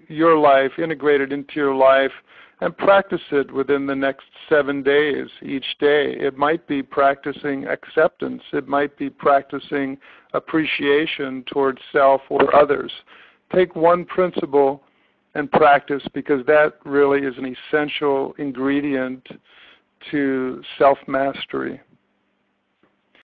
your life, integrate it into your life, and practice it within the next 7 days each day. It might be practicing acceptance. It might be practicing appreciation towards self or others. Take one principle and practice, because that really is an essential ingredient to self-mastery.